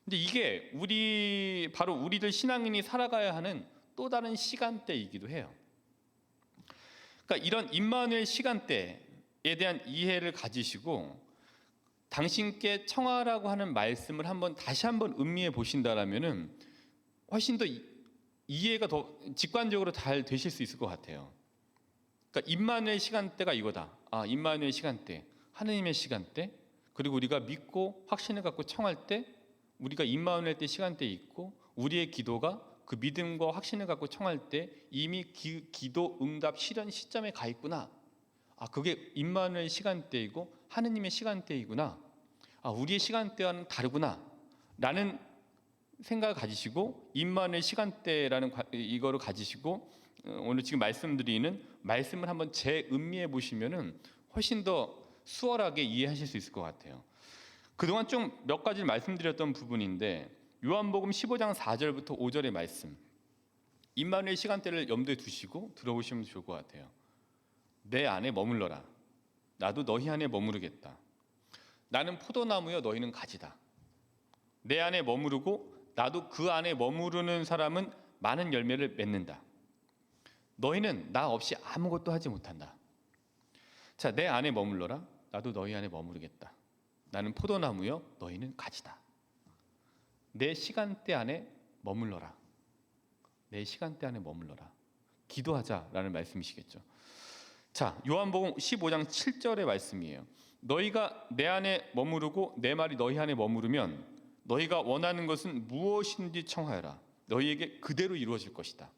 Speaker 2: 근데 이게 바로 우리들 신앙인이 살아가야 하는 또 다른 시간대이기도 해요. 그러니까 이런 임마누엘 시간대에 대한 이해를 가지시고 당신께 청하라고 하는 말씀을 다시 한번 음미해 보신다라면은 훨씬 더 이해가 더 직관적으로 잘 되실 수 있을 것 같아요. 그러니까 임마누엘 시간대가 이거다. 임마누엘 시간대, 하느님의 시간대, 그리고 우리가 믿고 확신을 갖고 청할 때 우리가 임마누엘 때 시간대에 있고 우리의 기도가 그 믿음과 확신을 갖고 청할 때 이미 기도 응답 실현 시점에 가 있구나. 그게 임마누엘 시간대이고 하느님의 시간대이구나. 우리의 시간대와는 다르구나. 라는 생각을 가지시고 임마누엘 시간대라는 이거를 가지시고 오늘 지금 말씀드리는 말씀을 한번 재음미해 보시면은 훨씬 더 수월하게 이해하실 수 있을 것 같아요. 그동안 좀 몇 가지를 말씀드렸던 부분인데 요한복음 15장 4절부터 5절의 말씀, 임마누엘 시간대를 염두에 두시고 들어보시면 좋을 것 같아요. 내 안에 머물러라. 나도 너희 안에 머무르겠다. 나는 포도나무여 너희는 가지다. 내 안에 머무르고 나도 그 안에 머무르는 사람은 많은 열매를 맺는다. 너희는 나 없이 아무것도 하지 못한다. 자, 내 안에 머물러라. 나도 너희 안에 머무르겠다. 나는 포도나무여 너희는 가지다. 내 시간대 안에 머물러라. 내 시간대 안에 머물러라. 기도하자라는 말씀이시겠죠. 자, 요한복음 15장 7절의 말씀이에요. 너희가 내 안에 머무르고 내 말이 너희 안에 머무르면 너희가 원하는 것은 무엇인지 청하여라. 너희에게 그대로 이루어질 것이다.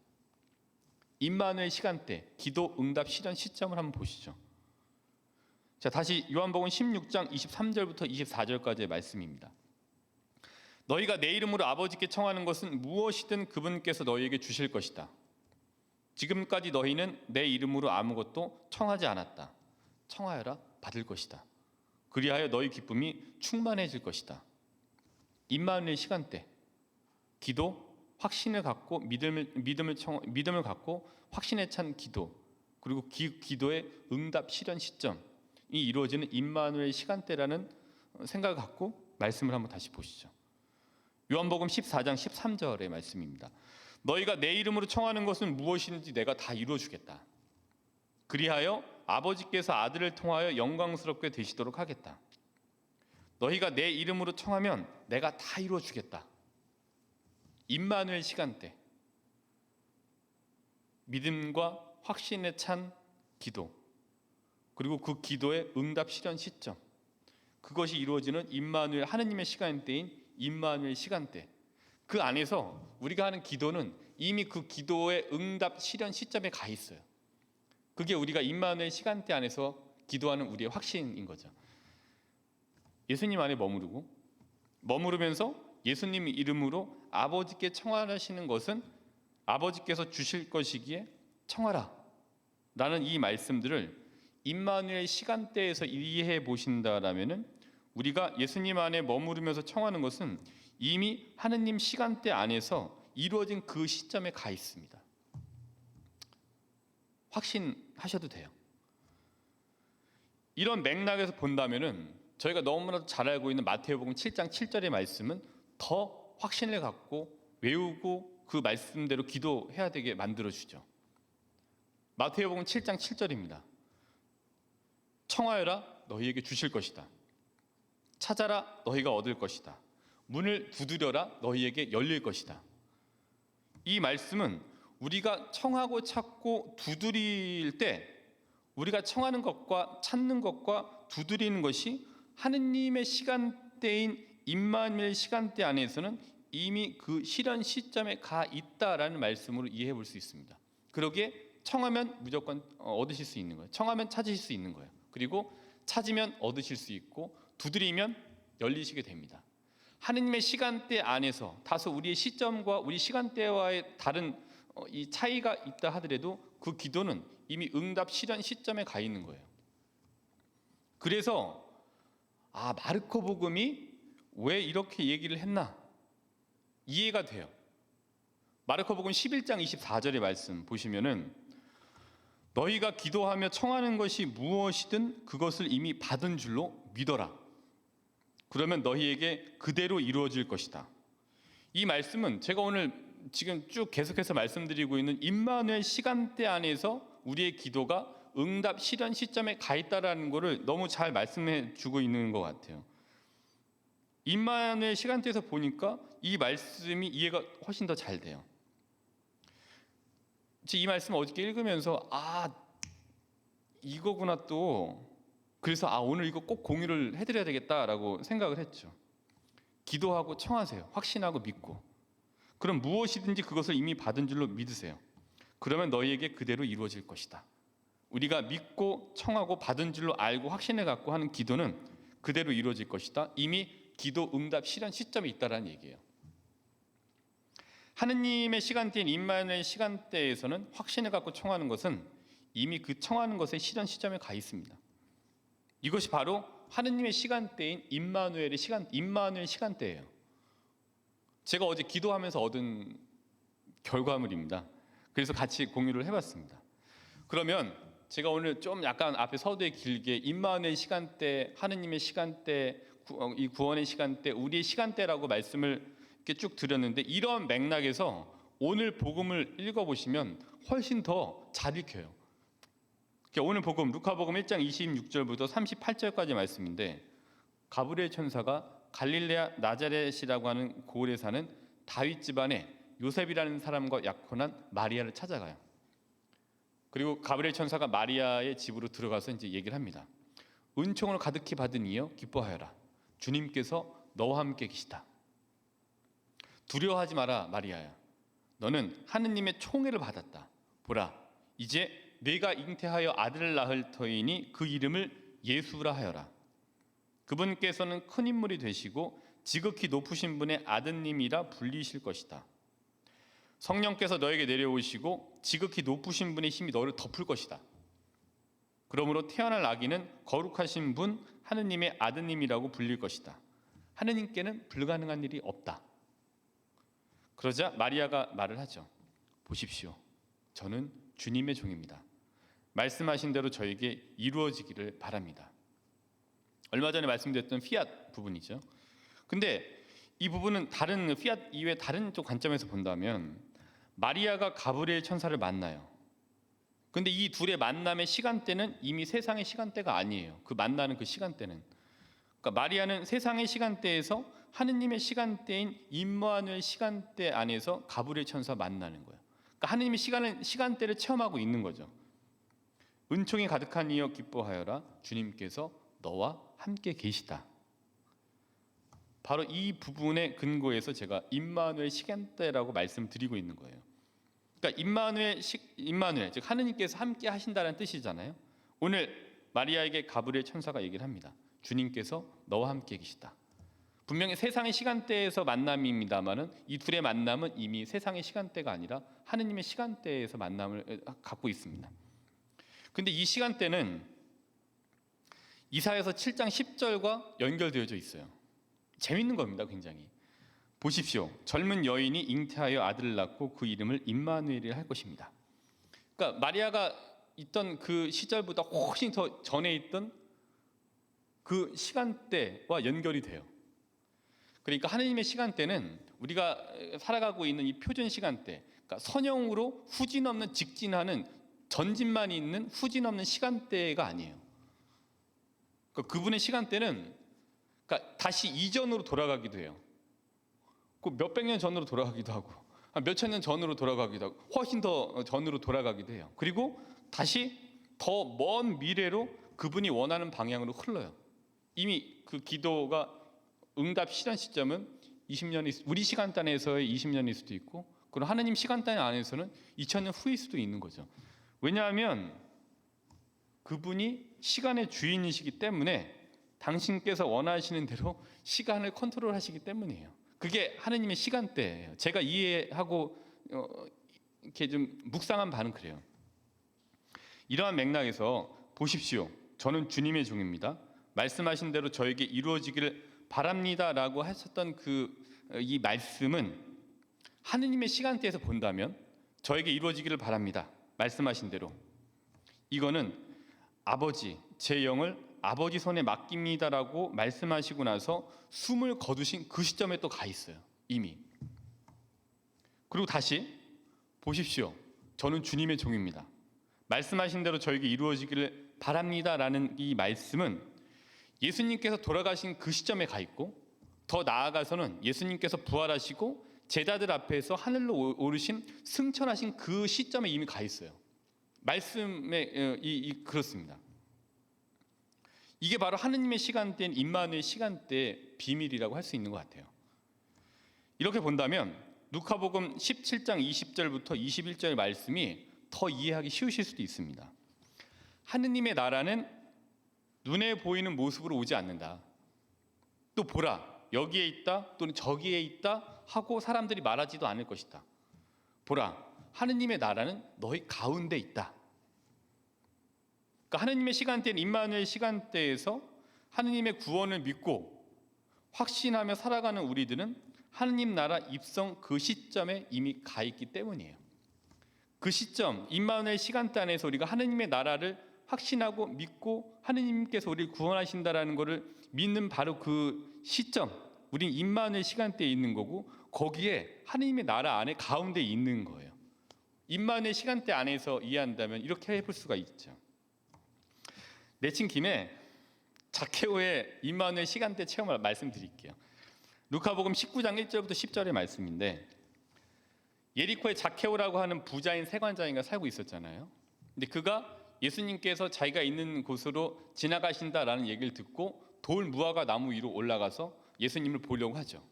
Speaker 2: 임마누엘 시간대, 기도 응답 실현 시점을 한번 보시죠. 자, 다시 요한복음 16장 23절부터 24절까지의 말씀입니다. 너희가 내 이름으로 아버지께 청하는 것은 무엇이든 그분께서 너희에게 주실 것이다. 지금까지 너희는 내 이름으로 아무것도 청하지 않았다. 청하여라, 받을 것이다. 그리하여 너희 기쁨이 충만해질 것이다. 임마누엘 시간대, 기도, 확신을 갖고 믿음을 갖고 확신에 찬 기도, 그리고 기도의 응답 실현 시점이 이루어지는 임마누엘 시간대라는 생각을 갖고 말씀을 한번 다시 보시죠. 요한복음 14장 13절의 말씀입니다. 너희가 내 이름으로 청하는 것은 무엇인지 내가 다 이루어주겠다. 그리하여 아버지께서 아들을 통하여 영광스럽게 되시도록 하겠다. 너희가 내 이름으로 청하면 내가 다 이루어 주겠다. 임마누엘 시간대, 믿음과 확신에 찬 기도, 그리고 그 기도의 응답 실현 시점, 그것이 이루어지는 임마누엘, 하느님의 시간대인 임마누엘 시간대, 그 안에서 우리가 하는 기도는 이미 그 기도의 응답 실현 시점에 가 있어요. 그게 우리가 임마누엘 시간대 안에서 기도하는 우리의 확신인 거죠. 예수님 안에 머무르면서 예수님 이름으로 아버지께 청하시는 것은 아버지께서 주실 것이기에 청하라 라는 이 말씀들을 임마누엘 시간대에서 이해해 보신다라면은 우리가 예수님 안에 머무르면서 청하는 것은 이미 하느님 시간대 안에서 이루어진 그 시점에 가 있습니다. 확신하셔도 돼요. 이런 맥락에서 본다면은 저희가 너무나도 잘 알고 있는 마태복음 7장 7절의 말씀은 더 확신을 갖고 외우고 그 말씀대로 기도해야 되게 만들어주죠. 마태복음 7장 7절입니다. 청하여라 너희에게 주실 것이다. 찾아라 너희가 얻을 것이다. 문을 두드려라 너희에게 열릴 것이다. 이 말씀은 우리가 청하고 찾고 두드릴 때 우리가 청하는 것과 찾는 것과 두드리는 것이 하느님의 시간대인 임마누엘 시간대 안에서는 이미 그 실현 시점에 가 있다라는 말씀으로 이해해 볼 수 있습니다. 그러기에 청하면 무조건 얻으실 수 있는 거예요. 청하면 찾으실 수 있는 거예요. 그리고 찾으면 얻으실 수 있고 두드리면 열리시게 됩니다. 하느님의 시간대 안에서 다소 우리의 시점과 우리 시간대와의 다른 이 차이가 있다 하더라도 그 기도는 이미 응답 실현 시점에 가 있는 거예요. 그래서 마르코 복음이 왜 이렇게 얘기를 했나 이해가 돼요. 마르코 복음 11장 24절의 말씀 보시면은 너희가 기도하며 청하는 것이 무엇이든 그것을 이미 받은 줄로 믿어라. 그러면 너희에게 그대로 이루어질 것이다. 이 말씀은 제가 오늘 지금 쭉 계속해서 말씀드리고 있는 임마누엘 시간대 안에서 우리의 기도가 응답 실현 시점에 가 있다라는 것을 너무 잘 말씀해 주고 있는 것 같아요. 임마누엘 시간대에서 보니까 이 말씀이 이해가 훨씬 더 잘 돼요. 이 말씀 어저께 읽으면서 이거구나 또 그래서 오늘 이거 꼭 공유를 해드려야 되겠다라고 생각을 했죠. 기도하고 청하세요. 확신하고 믿고. 그럼 무엇이든지 그것을 이미 받은 줄로 믿으세요. 그러면 너희에게 그대로 이루어질 것이다. 우리가 믿고 청하고 받은 줄로 알고 확신해 갖고 하는 기도는 그대로 이루어질 것이다. 이미 기도 응답 실현 시점에 있다라는 얘기예요. 하느님의 시간대인 임마누엘 시간대에서는 확신해 갖고 청하는 것은 이미 그 청하는 것의 실현 시점에 가 있습니다. 이것이 바로 하느님의 시간대인 임마누엘 시간대예요. 제가 어제 기도하면서 얻은 결과물입니다. 그래서 같이 공유를 해봤습니다. 그러면 제가 오늘 좀 약간 앞에 서두에 길게 임마누엘 시간대, 하느님의 시간대, 이 구원의 시간대, 우리의 시간대라고 말씀을 이렇게 쭉 드렸는데 이런 맥락에서 오늘 복음을 읽어보시면 훨씬 더 잘 읽혀요. 오늘 복음 루카복음 1장 26절부터 38절까지 말씀인데 가브리엘 천사가 갈릴레아 나자렛이라고 하는 고을에 사는 다윗 집안에 요셉이라는 사람과 약혼한 마리아를 찾아가요. 그리고 가브리엘 천사가 마리아의 집으로 들어가서 이제 얘기를 합니다. 은총을 가득히 받은 이여 기뻐하여라. 주님께서 너와 함께 계시다. 두려워하지 마라 마리아야. 너는 하느님의 총애를 받았다. 보라 이제 네가 잉태하여 아들을 낳을 터이니 그 이름을 예수라 하여라. 그분께서는 큰 인물이 되시고 지극히 높으신 분의 아드님이라 불리실 것이다. 성령께서 너에게 내려오시고 지극히 높으신 분의 힘이 너를 덮을 것이다. 그러므로 태어날 아기는 거룩하신 분 하느님의 아드님이라고 불릴 것이다. 하느님께는 불가능한 일이 없다. 그러자 마리아가 말을 하죠. 보십시오. 저는 주님의 종입니다. 말씀하신 대로 저에게 이루어지기를 바랍니다. 얼마 전에 말씀드렸던 피앗 부분이죠. 근데 이 부분은 다른 피앗 이외 다른 또 관점에서 본다면 마리아가 가브리엘 천사를 만나요. 근데 이 둘의 만남의 시간대는 이미 세상의 시간대가 아니에요. 그 만나는 그 시간대는. 그러니까 마리아는 세상의 시간대에서 하느님의 시간대인 임마누엘 시간대 안에서 가브리엘 천사 만나는 거예요. 그러니까 하느님의 시간대를 체험하고 있는 거죠. 은총이 가득한 이여 기뻐하여라, 주님께서 너와 함께 계시다. 바로 이 부분의 근거에서 제가 임마누엘 시간대라고 말씀드리고 있는 거예요. 그러니까 임마누엘 즉 하느님께서 함께 하신다는 뜻이잖아요. 오늘 마리아에게 가브리엘 천사가 얘기를 합니다. 주님께서 너와 함께 계시다. 분명히 세상의 시간대에서 만남입니다만은 이 둘의 만남은 이미 세상의 시간대가 아니라 하느님의 시간대에서 만남을 갖고 있습니다. 근데 이 시간대는 이사야서 7장 10절과 연결되어져 있어요. 재밌는 겁니다, 굉장히. 보십시오. 젊은 여인이 잉태하여 아들을 낳고 그 이름을 임마누엘이라 할 것입니다. 그러니까 마리아가 있던 그 시절보다 훨씬 더 전에 있던 그 시간대와 연결이 돼요. 그러니까 하느님의 시간대는 우리가 살아가고 있는 이 표준 시간대, 그러니까 선형으로 후진 없는 직진하는 전진만 있는 후진 없는 시간대가 아니에요. 그러니까 그분의 시간대는 그러니까 다시 이전으로 돌아가기도 해요. 그 몇백 년 전으로 돌아가기도 하고 몇천 년 전으로 돌아가기도 하고 훨씬 더 전으로 돌아가기도 해요. 그리고 다시 더 먼 미래로 그분이 원하는 방향으로 흘러요. 이미 그 기도가 응답 실현 시점은 20년이 우리 시간단에서의 20년일 수도 있고 그럼 하느님 시간단 안에서는 2000년 후일 수도 있는 거죠. 왜냐하면 그분이 시간의 주인이시기 때문에 당신께서 원하시는 대로 시간을 컨트롤하시기 때문이에요. 그게 하느님의 시간대예요. 제가 이해하고 이렇게 좀 묵상한 바는 그래요. 이러한 맥락에서 보십시오. 저는 주님의 종입니다. 말씀하신 대로 저에게 이루어지기를 바랍니다라고 하셨던 이 말씀은 하느님의 시간대에서 본다면 저에게 이루어지기를 바랍니다. 말씀하신 대로 이거는 아버지 제 영을 아버지 손에 맡깁니다라고 말씀하시고 나서 숨을 거두신 그 시점에 또 가 있어요. 이미. 그리고 다시 보십시오. 저는 주님의 종입니다. 말씀하신 대로 저에게 이루어지기를 바랍니다라는 이 말씀은 예수님께서 돌아가신 그 시점에 가 있고 더 나아가서는 예수님께서 부활하시고 제자들 앞에서 하늘로 오르신 승천하신 그 시점에 이미 가 있어요. 말씀에 그렇습니다. 이게 바로 하느님의 시간대인 임마누엘 시간대의 비밀이라고 할 수 있는 것 같아요. 이렇게 본다면 누가복음 17장 20절부터 21절 말씀이 더 이해하기 쉬우실 수도 있습니다. 하느님의 나라는 눈에 보이는 모습으로 오지 않는다. 또 보라, 여기에 있다 또는 저기에 있다 하고 사람들이 말하지도 않을 것이다. 보라, 하느님의 나라는 너희 가운데 있다. 그러니까 하느님의 시간대인 임마누엘 시간대에서 하느님의 구원을 믿고 확신하며 살아가는 우리들은 하느님 나라 입성 그 시점에 이미 가 있기 때문이에요. 그 시점, 임마누엘 시간대 안에서 우리가 하느님의 나라를 확신하고 믿고 하느님께서 우리를 구원하신다라는 것을 믿는 바로 그 시점, 우린 임마누엘 시간대에 있는 거고 거기에 하느님의 나라 안에 가운데 있는 거예요. 임마누엘 시간대 안에서 이해한다면 이렇게 해볼 수가 있죠. 내친 김에 자케오의 임마누엘 시간대 체험을 말씀드릴게요. 루카복음 19장 1절부터 10절의 말씀인데 예리코에 자케오라고 하는 부자인 세관장이가 살고 있었잖아요. 근데 그가 예수님께서 자기가 있는 곳으로 지나가신다라는 얘기를 듣고 돌 무화과 나무 위로 올라가서 예수님을 보려고 하죠.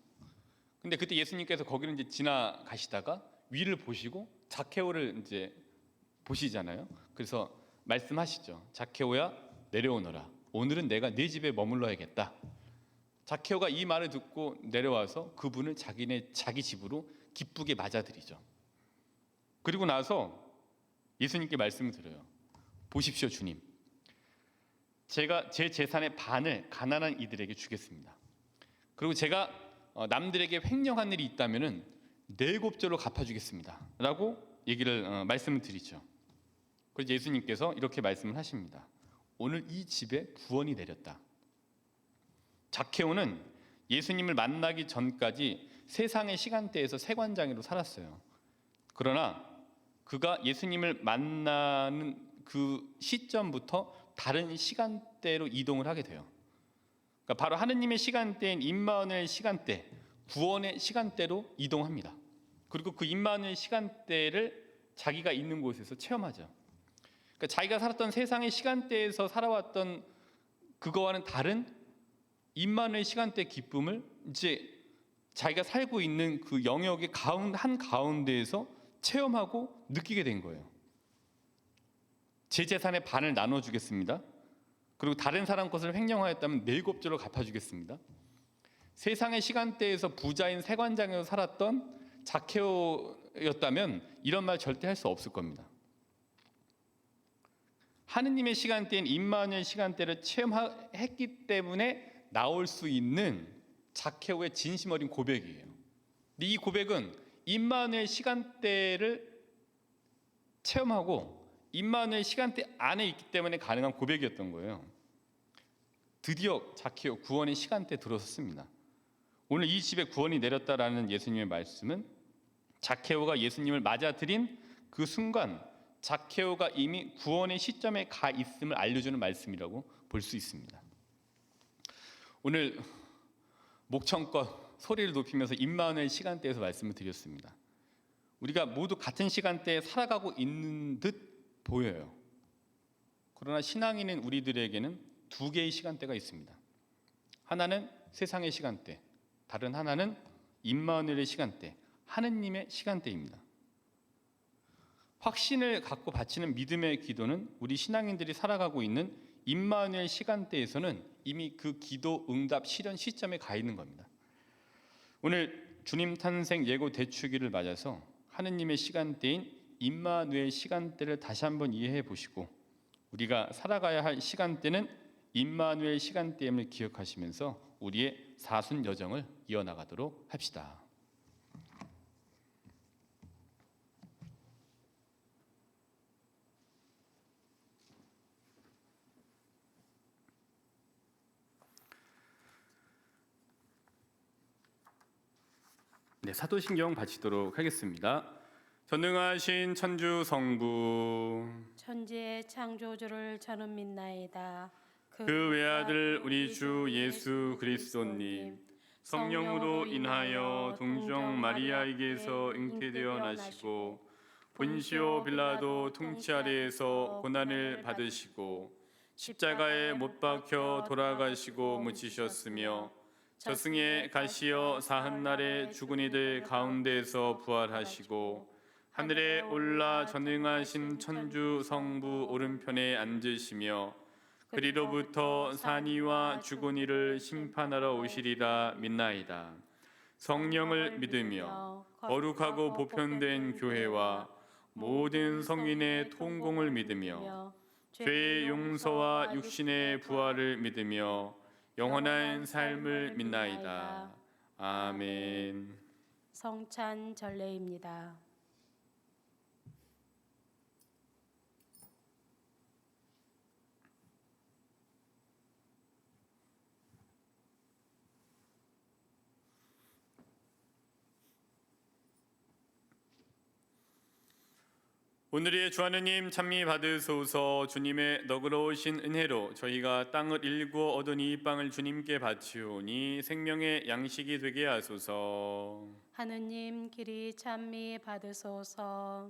Speaker 2: 근데 그때 예수님께서 거기를 이제 지나가시다가 위를 보시고 자케오를 이제 보시잖아요. 그래서 말씀하시죠. 자케오야 내려오너라. 오늘은 내가 네 집에 머물러야겠다. 자케오가 이 말을 듣고 내려와서 그분을 자기 집으로 기쁘게 맞아들이죠. 그리고 나서 예수님께 말씀을 드려요. 보십시오, 주님. 제가 제 재산의 반을 가난한 이들에게 주겠습니다. 그리고 제가 남들에게 횡령한 일이 있다면은 4곱절로 갚아주겠습니다. 라고 말씀을 드리죠. 그래서 예수님께서 이렇게 말씀을 하십니다. 오늘 이 집에 구원이 내렸다. 자케오는 예수님을 만나기 전까지 세상의 시간대에서 세관장이로 살았어요. 그러나 그가 예수님을 만나는 그 시점부터 다른 시간대로 이동을 하게 돼요. 그러니까 바로 하느님의 시간대인 임마누엘 시간대, 구원의 시간대로 이동합니다. 그리고 그 임마누엘 시간대를 자기가 있는 곳에서 체험하죠. 그러니까 자기가 살았던 세상의 시간대에서 살아왔던 그거와는 다른 임마누엘 시간대 기쁨을 이제 자기가 살고 있는 그 영역의 한 가운데에서 체험하고 느끼게 된 거예요. 제 재산의 반을 나눠주겠습니다. 그리고 다른 사람 것을 횡령하였다면 4곱절로 갚아주겠습니다. 세상의 시간대에서 부자인 세관장에서 살았던 자케오였다면 이런 말 절대 할 수 없을 겁니다. 하느님의 시간대인 임마누엘 시간대를 체험했기 때문에 나올 수 있는 자케오의 진심 어린 고백이에요. 근데 이 고백은 임마누엘 시간대를 체험하고 임마누엘 시간대 안에 있기 때문에 가능한 고백이었던 거예요. 드디어 자케오 구원의 시간대에 들어섰습니다. 오늘 이 집에 구원이 내렸다라는 예수님의 말씀은 자케오가 예수님을 맞아들인 그 순간 자케오가 이미 구원의 시점에 가 있음을 알려주는 말씀이라고 볼 수 있습니다. 오늘 목청껏 소리를 높이면서 임마누엘 시간대에서 말씀을 드렸습니다. 우리가 모두 같은 시간대에 살아가고 있는 듯 보여요. 그러나 신앙인인 우리들에게는 2개의 시간대가 있습니다. 하나는 세상의 시간대, 다른 하나는 임마누엘의 시간대, 하느님의 시간대입니다. 확신을 갖고 바치는 믿음의 기도는 우리 신앙인들이 살아가고 있는 임마누엘 시간대에서는 이미 그 기도 응답 실현 시점에 가 있는 겁니다. 오늘 주님 탄생 예고 대축일을 맞아서 하느님의 시간대인 임마누엘 시간대를 다시 한번 이해해 보시고 우리가 살아가야 할 시간대는 임마누엘 시간대임을 기억하시면서 우리의 사순 여정을 이어나가도록 합시다. 네, 사도신경 바치도록 하겠습니다. 전능하신 천주 성부
Speaker 1: 천지의 창조주를 저는 믿나이다.
Speaker 2: 그 외아들 우리 주 예수 그리스도님 성령으로 인하여 동정 마리아에게서 잉태되어 나시고 본시오 빌라도 통치 아래에서 고난을 받으시고 십자가에 못 박혀 돌아가시고 묻히셨으며 저승에 가시어 사흔날에 죽은 이들 가운데에서 부활하시고 하늘에 올라 전능하신 천주 성부 오른편에 앉으시며 그리로부터 산이와 죽은 이를 심판하러 오시리라 믿나이다. 성령을 믿으며 거룩하고 보편된 교회와 모든 성인의 통공을 믿으며 죄의 용서와 육신의 부활을 믿으며 영원한 삶을 믿나이다. 아멘.
Speaker 1: 성찬 전례입니다.
Speaker 2: 오늘의 주 하느님 찬미 받으소서. 주님의 너그러우신 은혜로 저희가 땅을 일구어 얻은 이 빵을 주님께 바치오니 생명의 양식이 되게 하소서.
Speaker 1: 하느님 길이 찬미 받으소서.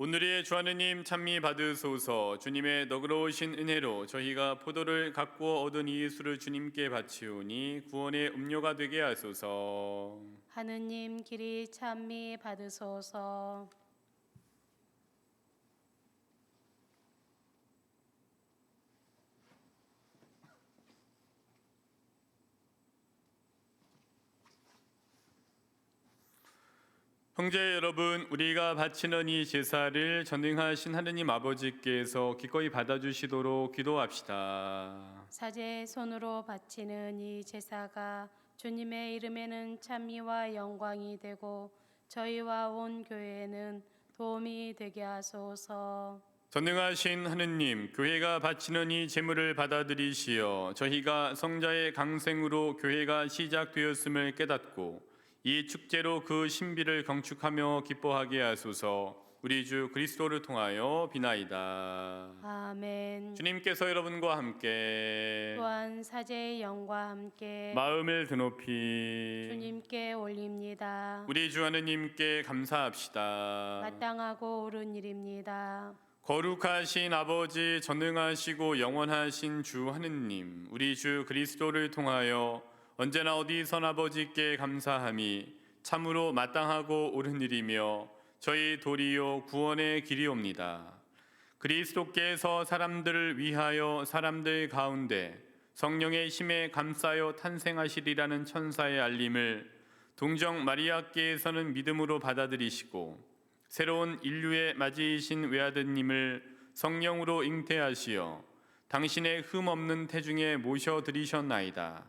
Speaker 2: 오늘의 주 하느님 찬미 받으소서. 주님의 너그러우신 은혜로 저희가 포도를 가꾸어 얻은 이 예수를 주님께 바치오니 구원의 음료가 되게 하소서.
Speaker 1: 하느님 길이 찬미 받으소서.
Speaker 2: 형제 여러분, 우리가 바치는 이 제사를 전능하신 하느님 아버지께서 기꺼이 받아주시도록 기도합시다.
Speaker 1: 사제의 손으로 바치는 이 제사가 주님의 이름에는 찬미와 영광이 되고 저희와 온 교회에는 도움이 되게 하소서.
Speaker 2: 전능하신 하느님, 교회가 바치는 이 제물을 받아들이시어 저희가 성자의 강생으로 교회가 시작되었음을 깨닫고 이 축제로 그 신비를 경축하며 기뻐하게 하소서. 우리 주 그리스도를 통하여 비나이다.
Speaker 1: 아멘.
Speaker 2: 주님께서 여러분과 함께
Speaker 1: 또한 사제의 영과 함께
Speaker 2: 마음을 드높이
Speaker 1: 주님께 올립니다.
Speaker 2: 우리 주 하느님께 감사합시다.
Speaker 1: 마땅하고 옳은 일입니다.
Speaker 2: 거룩하신 아버지, 전능하시고 영원하신 주 하느님, 우리 주 그리스도를 통하여 언제나 어디선 아버지께 감사함이 참으로 마땅하고 옳은 일이며 저희 도리요 구원의 길이옵니다. 그리스도께서 사람들을 위하여 사람들 가운데 성령의 힘에 감싸여 탄생하시리라는 천사의 알림을 동정 마리아께서는 믿음으로 받아들이시고 새로운 인류의 맞이이신 외아드님을 성령으로 잉태하시어 당신의 흠없는 태중에 모셔드리셨나이다.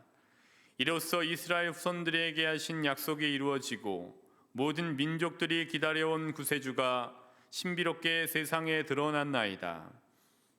Speaker 2: 이로써 이스라엘 후손들에게 하신 약속이 이루어지고 모든 민족들이 기다려온 구세주가 신비롭게 세상에 드러났나이다.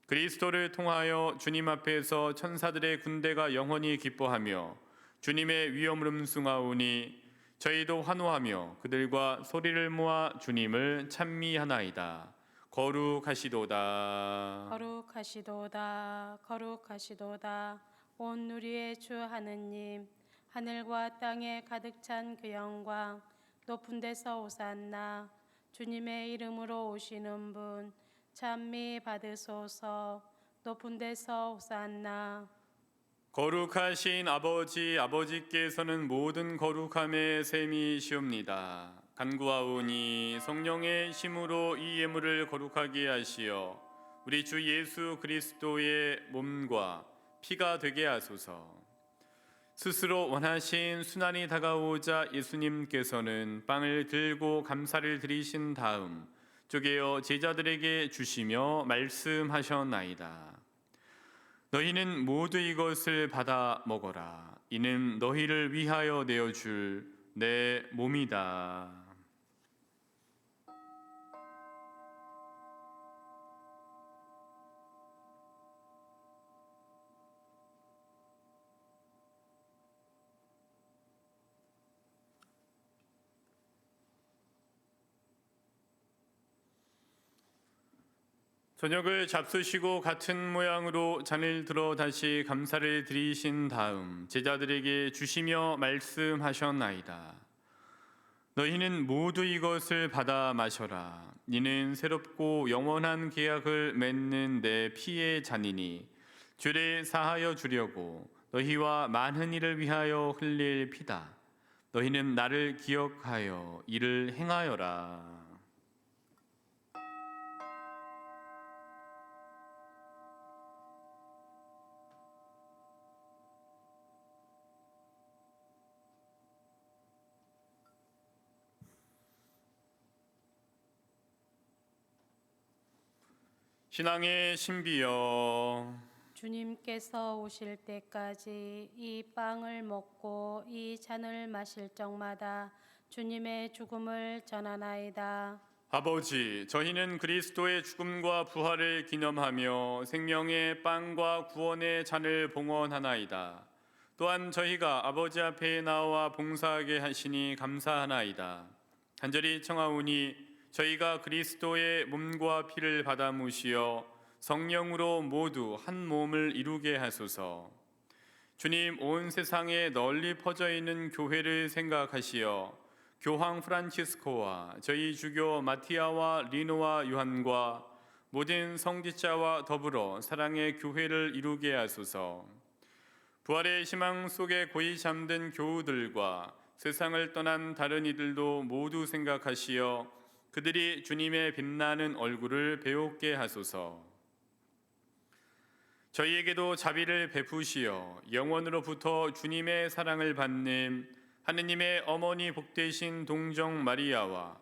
Speaker 2: 그리스도를 통하여 주님 앞에서 천사들의 군대가 영원히 기뻐하며 주님의 위엄을 음숭하오니 저희도 환호하며 그들과 소리를 모아 주님을 찬미하나이다. 거룩하시도다.
Speaker 1: 거룩하시도다. 거룩하시도다. 온 누리의 주 하느님, 하늘과 땅에 가득 찬 그 영광, 높은 데서 오산나. 주님의 이름으로 오시는 분 찬미 받으소서. 높은 데서 오산나.
Speaker 2: 거룩하신 아버지, 아버지께서는 모든 거룩함의 셈이시옵니다. 간구하오니 성령의 힘으로 이 예물을 거룩하게 하시어 우리 주 예수 그리스도의 몸과 피가 되게 하소서. 스스로 원하신 순환이 다가오자 예수님께서는 빵을 들고 감사를 드리신 다음 쪼개어 제자들에게 주시며 말씀하셨나이다. 너희는 모두 이것을 받아 먹어라. 이는 너희를 위하여 내어줄 내 몸이다. 저녁을 잡수시고 같은 모양으로 잔을 들어 다시 감사를 드리신 다음 제자들에게 주시며 말씀하셨나이다. 너희는 모두 이것을 받아 마셔라. 이는 새롭고 영원한 계약을 맺는 내 피의 잔이니 죄를 사하여 주려고 너희와 많은 이를 위하여 흘릴 피다. 너희는 나를 기억하여 이를 행하여라. 신앙의 신비여,
Speaker 1: 주님께서 오실 때까지 이 빵을 먹고 이 잔을 마실 적마다 주님의 죽음을 전하나이다.
Speaker 2: 아버지, 저희는 그리스도의 죽음과 부활을 기념하며 생명의 빵과 구원의 잔을 봉헌하나이다. 또한 저희가 아버지 앞에 나와 봉사하게 하시니 감사하나이다. 간절히 청하오니 저희가 그리스도의 몸과 피를 받아 무시어 성령으로 모두 한 몸을 이루게 하소서. 주님, 온 세상에 널리 퍼져 있는 교회를 생각하시어 교황 프란치스코와 저희 주교 마티아와 리노와 요한과 모든 성직자와 더불어 사랑의 교회를 이루게 하소서. 부활의 희망 속에 고이 잠든 교우들과 세상을 떠난 다른 이들도 모두 생각하시어 그들이 주님의 빛나는 얼굴을 배우게 하소서. 저희에게도 자비를 베푸시어 영원으로부터 주님의 사랑을 받는 하느님의 어머니 복되신 동정 마리아와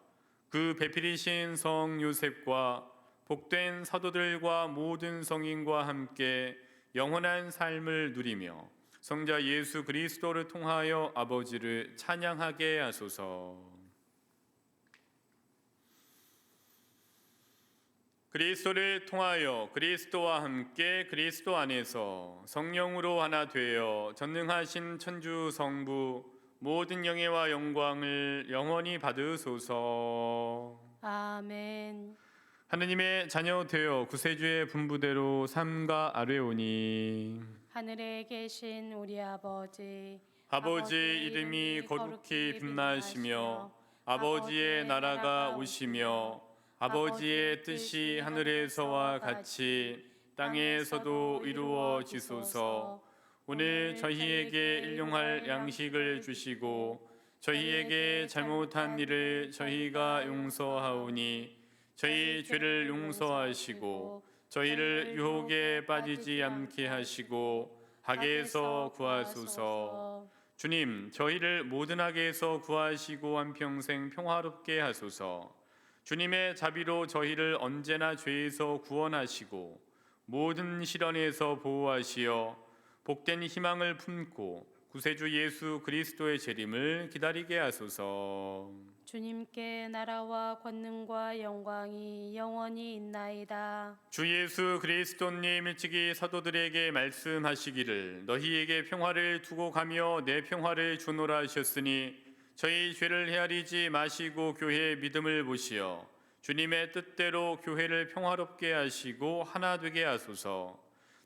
Speaker 2: 그 배필이신 성 요셉과 복된 사도들과 모든 성인과 함께 영원한 삶을 누리며 성자 예수 그리스도를 통하여 아버지를 찬양하게 하소서. 그리스도를 통하여 그리스도와 함께 그리스도 안에서 성령으로 하나 되어 전능하신 천주 성부 모든 영예와 영광을 영원히 받으소서.
Speaker 1: 아멘.
Speaker 2: 하느님의 자녀 되어 구세주의 분부대로 삼가 아뢰오니
Speaker 1: 하늘에 계신 우리 아버지,
Speaker 2: 아버지의 이름이 거룩히 빛나시며 아버지의 나라가 오시며 아버지의 뜻이 하늘에서와 같이 땅에서도 이루어지소서. 오늘 저희에게 일용할 양식을 주시고 저희에게 잘못한 일을 저희가 용서하오니 저희 죄를 용서하시고 저희를 유혹에 빠지지 않게 하시고 악에서 구하소서. 주님, 저희를 모든 악에서 구하시고 한평생 평화롭게 하소서. 주님의 자비로 저희를 언제나 죄에서 구원하시고 모든 시련에서 보호하시어 복된 희망을 품고 구세주 예수 그리스도의 재림을 기다리게 하소서.
Speaker 1: 주님께 나라와 권능과 영광이 영원히 있나이다.
Speaker 2: 주 예수 그리스도님 일찍이 사도들에게 말씀하시기를 너희에게 평화를 두고 가며 내 평화를 주노라 하셨으니 저희 죄를 헤아리지 마시고 교회의 믿음을 보시어 주님의 뜻대로 교회를 평화롭게 하시고 하나 되게 하소서.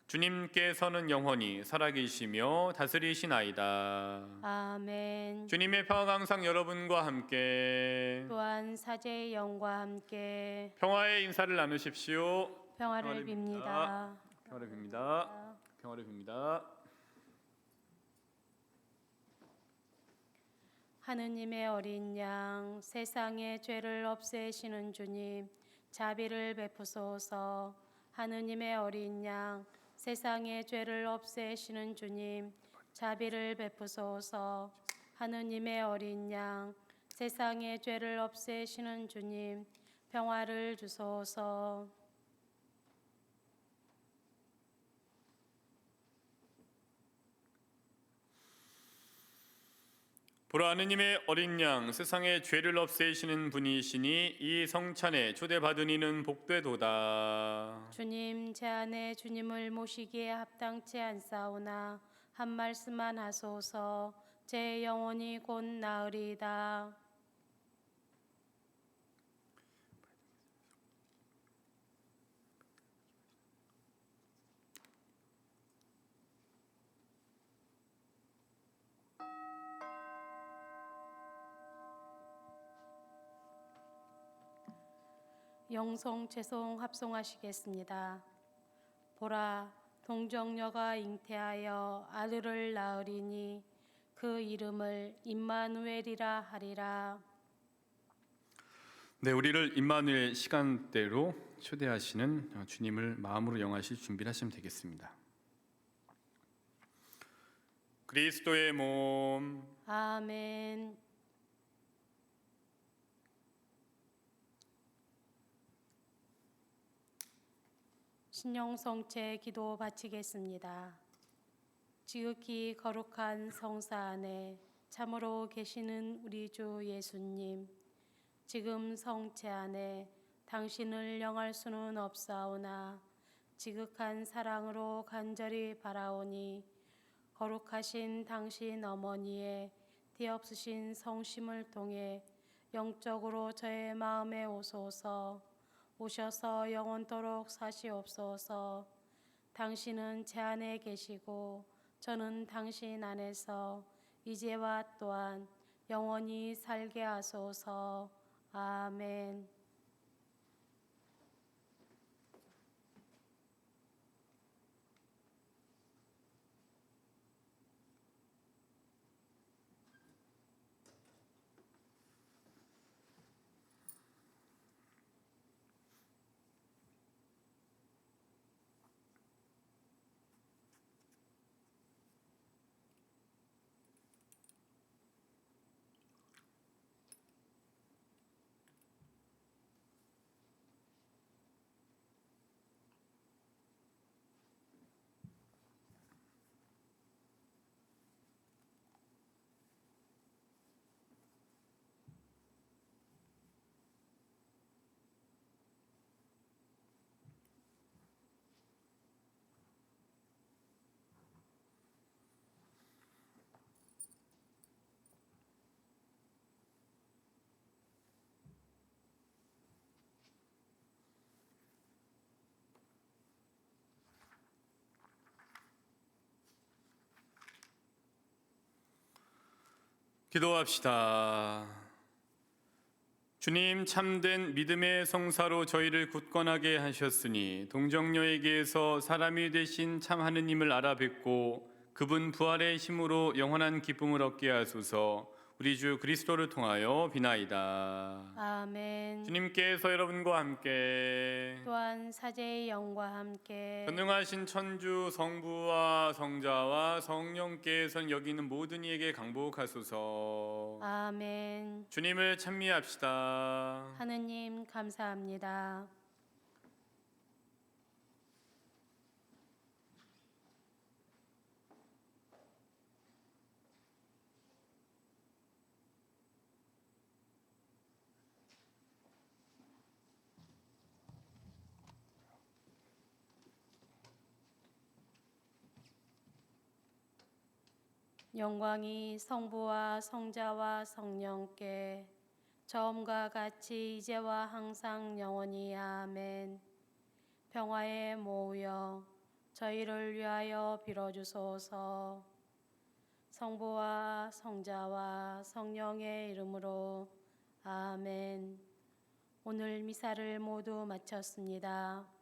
Speaker 2: 주님께서는 영원히 살아계시며 다스리시나이다.
Speaker 1: 아멘.
Speaker 2: 주님의 평화가 항상 여러분과 함께
Speaker 1: 또한 사제의 영과 함께
Speaker 2: 평화의 인사를 나누십시오.
Speaker 1: 평화를 빕니다.
Speaker 2: 평화를 빕니다. 평화를 빕니다.
Speaker 1: 하느님의 어린 양, 세상의 죄를 없애시는 주님, 자비를 베푸소서. 하느님의 어린 양, 세상의 죄를 없애시는 주님, 자비를 베푸소서. 하느님의 어린 양, 세상의 죄를 없애시는 주님, 평화를 주소서.
Speaker 2: 보라, 하느님의 어린 양, 세상의 죄를 없애시는 분이시니 이 성찬에 초대받은 이는 복되도다.
Speaker 1: 주님, 제 안에 주님을 모시기에 합당치 않사오나 한 말씀만 하소서. 제 영혼이 곧 나으리이다. 영송 죄송 합송하시겠습니다. 보라, 동정녀가 잉태하여 아들을 낳으리니 그 이름을 임마누엘이라 하리라.
Speaker 2: 네, 우리를 임마누엘 시간대로 초대하시는 주님을 마음으로 영하실 준비를 하시면 되겠습니다. 그리스도의 몸,
Speaker 1: 아멘. 신령성체 기도 바치겠습니다. 지극히 거룩한 성사 안에 참으로 계시는 우리 주 예수님, 지금 성체 안에 당신을 영할 수는 없사오나 지극한 사랑으로 간절히 바라오니 거룩하신 당신 어머니의 뒤없으신 성심을 통해 영적으로 저의 마음에 오소서. 오셔서 영원토록 사시옵소서. 당신은 제 안에 계시고 저는 당신 안에서 이제와 또한 영원히 살게 하소서. 아멘.
Speaker 2: 기도합시다. 주님, 참된 믿음의 성사로 저희를 굳건하게 하셨으니 동정녀에게서 사람이 되신 참 하느님을 알아뵙고 그분 부활의 힘으로 영원한 기쁨을 얻게 하소서. 우리 주 그리스도를 통하여 비나이다.
Speaker 1: 아멘.
Speaker 2: 주님께서 여러분과 함께
Speaker 1: 또한 사제의 영과 함께
Speaker 2: 전능하신 천주 성부와 성자와 성령께서는 여기 있는 모든 이에게 강복하소서.
Speaker 1: 아멘.
Speaker 2: 주님을 찬미합시다.
Speaker 1: 하느님 감사합니다. 영광이 성부와 성자와 성령께 처음과 같이 이제와 항상 영원히 아멘. 평화의 모여 저희를 위하여 빌어주소서. 성부와 성자와 성령의 이름으로 아멘. 오늘 미사를 모두 마쳤습니다.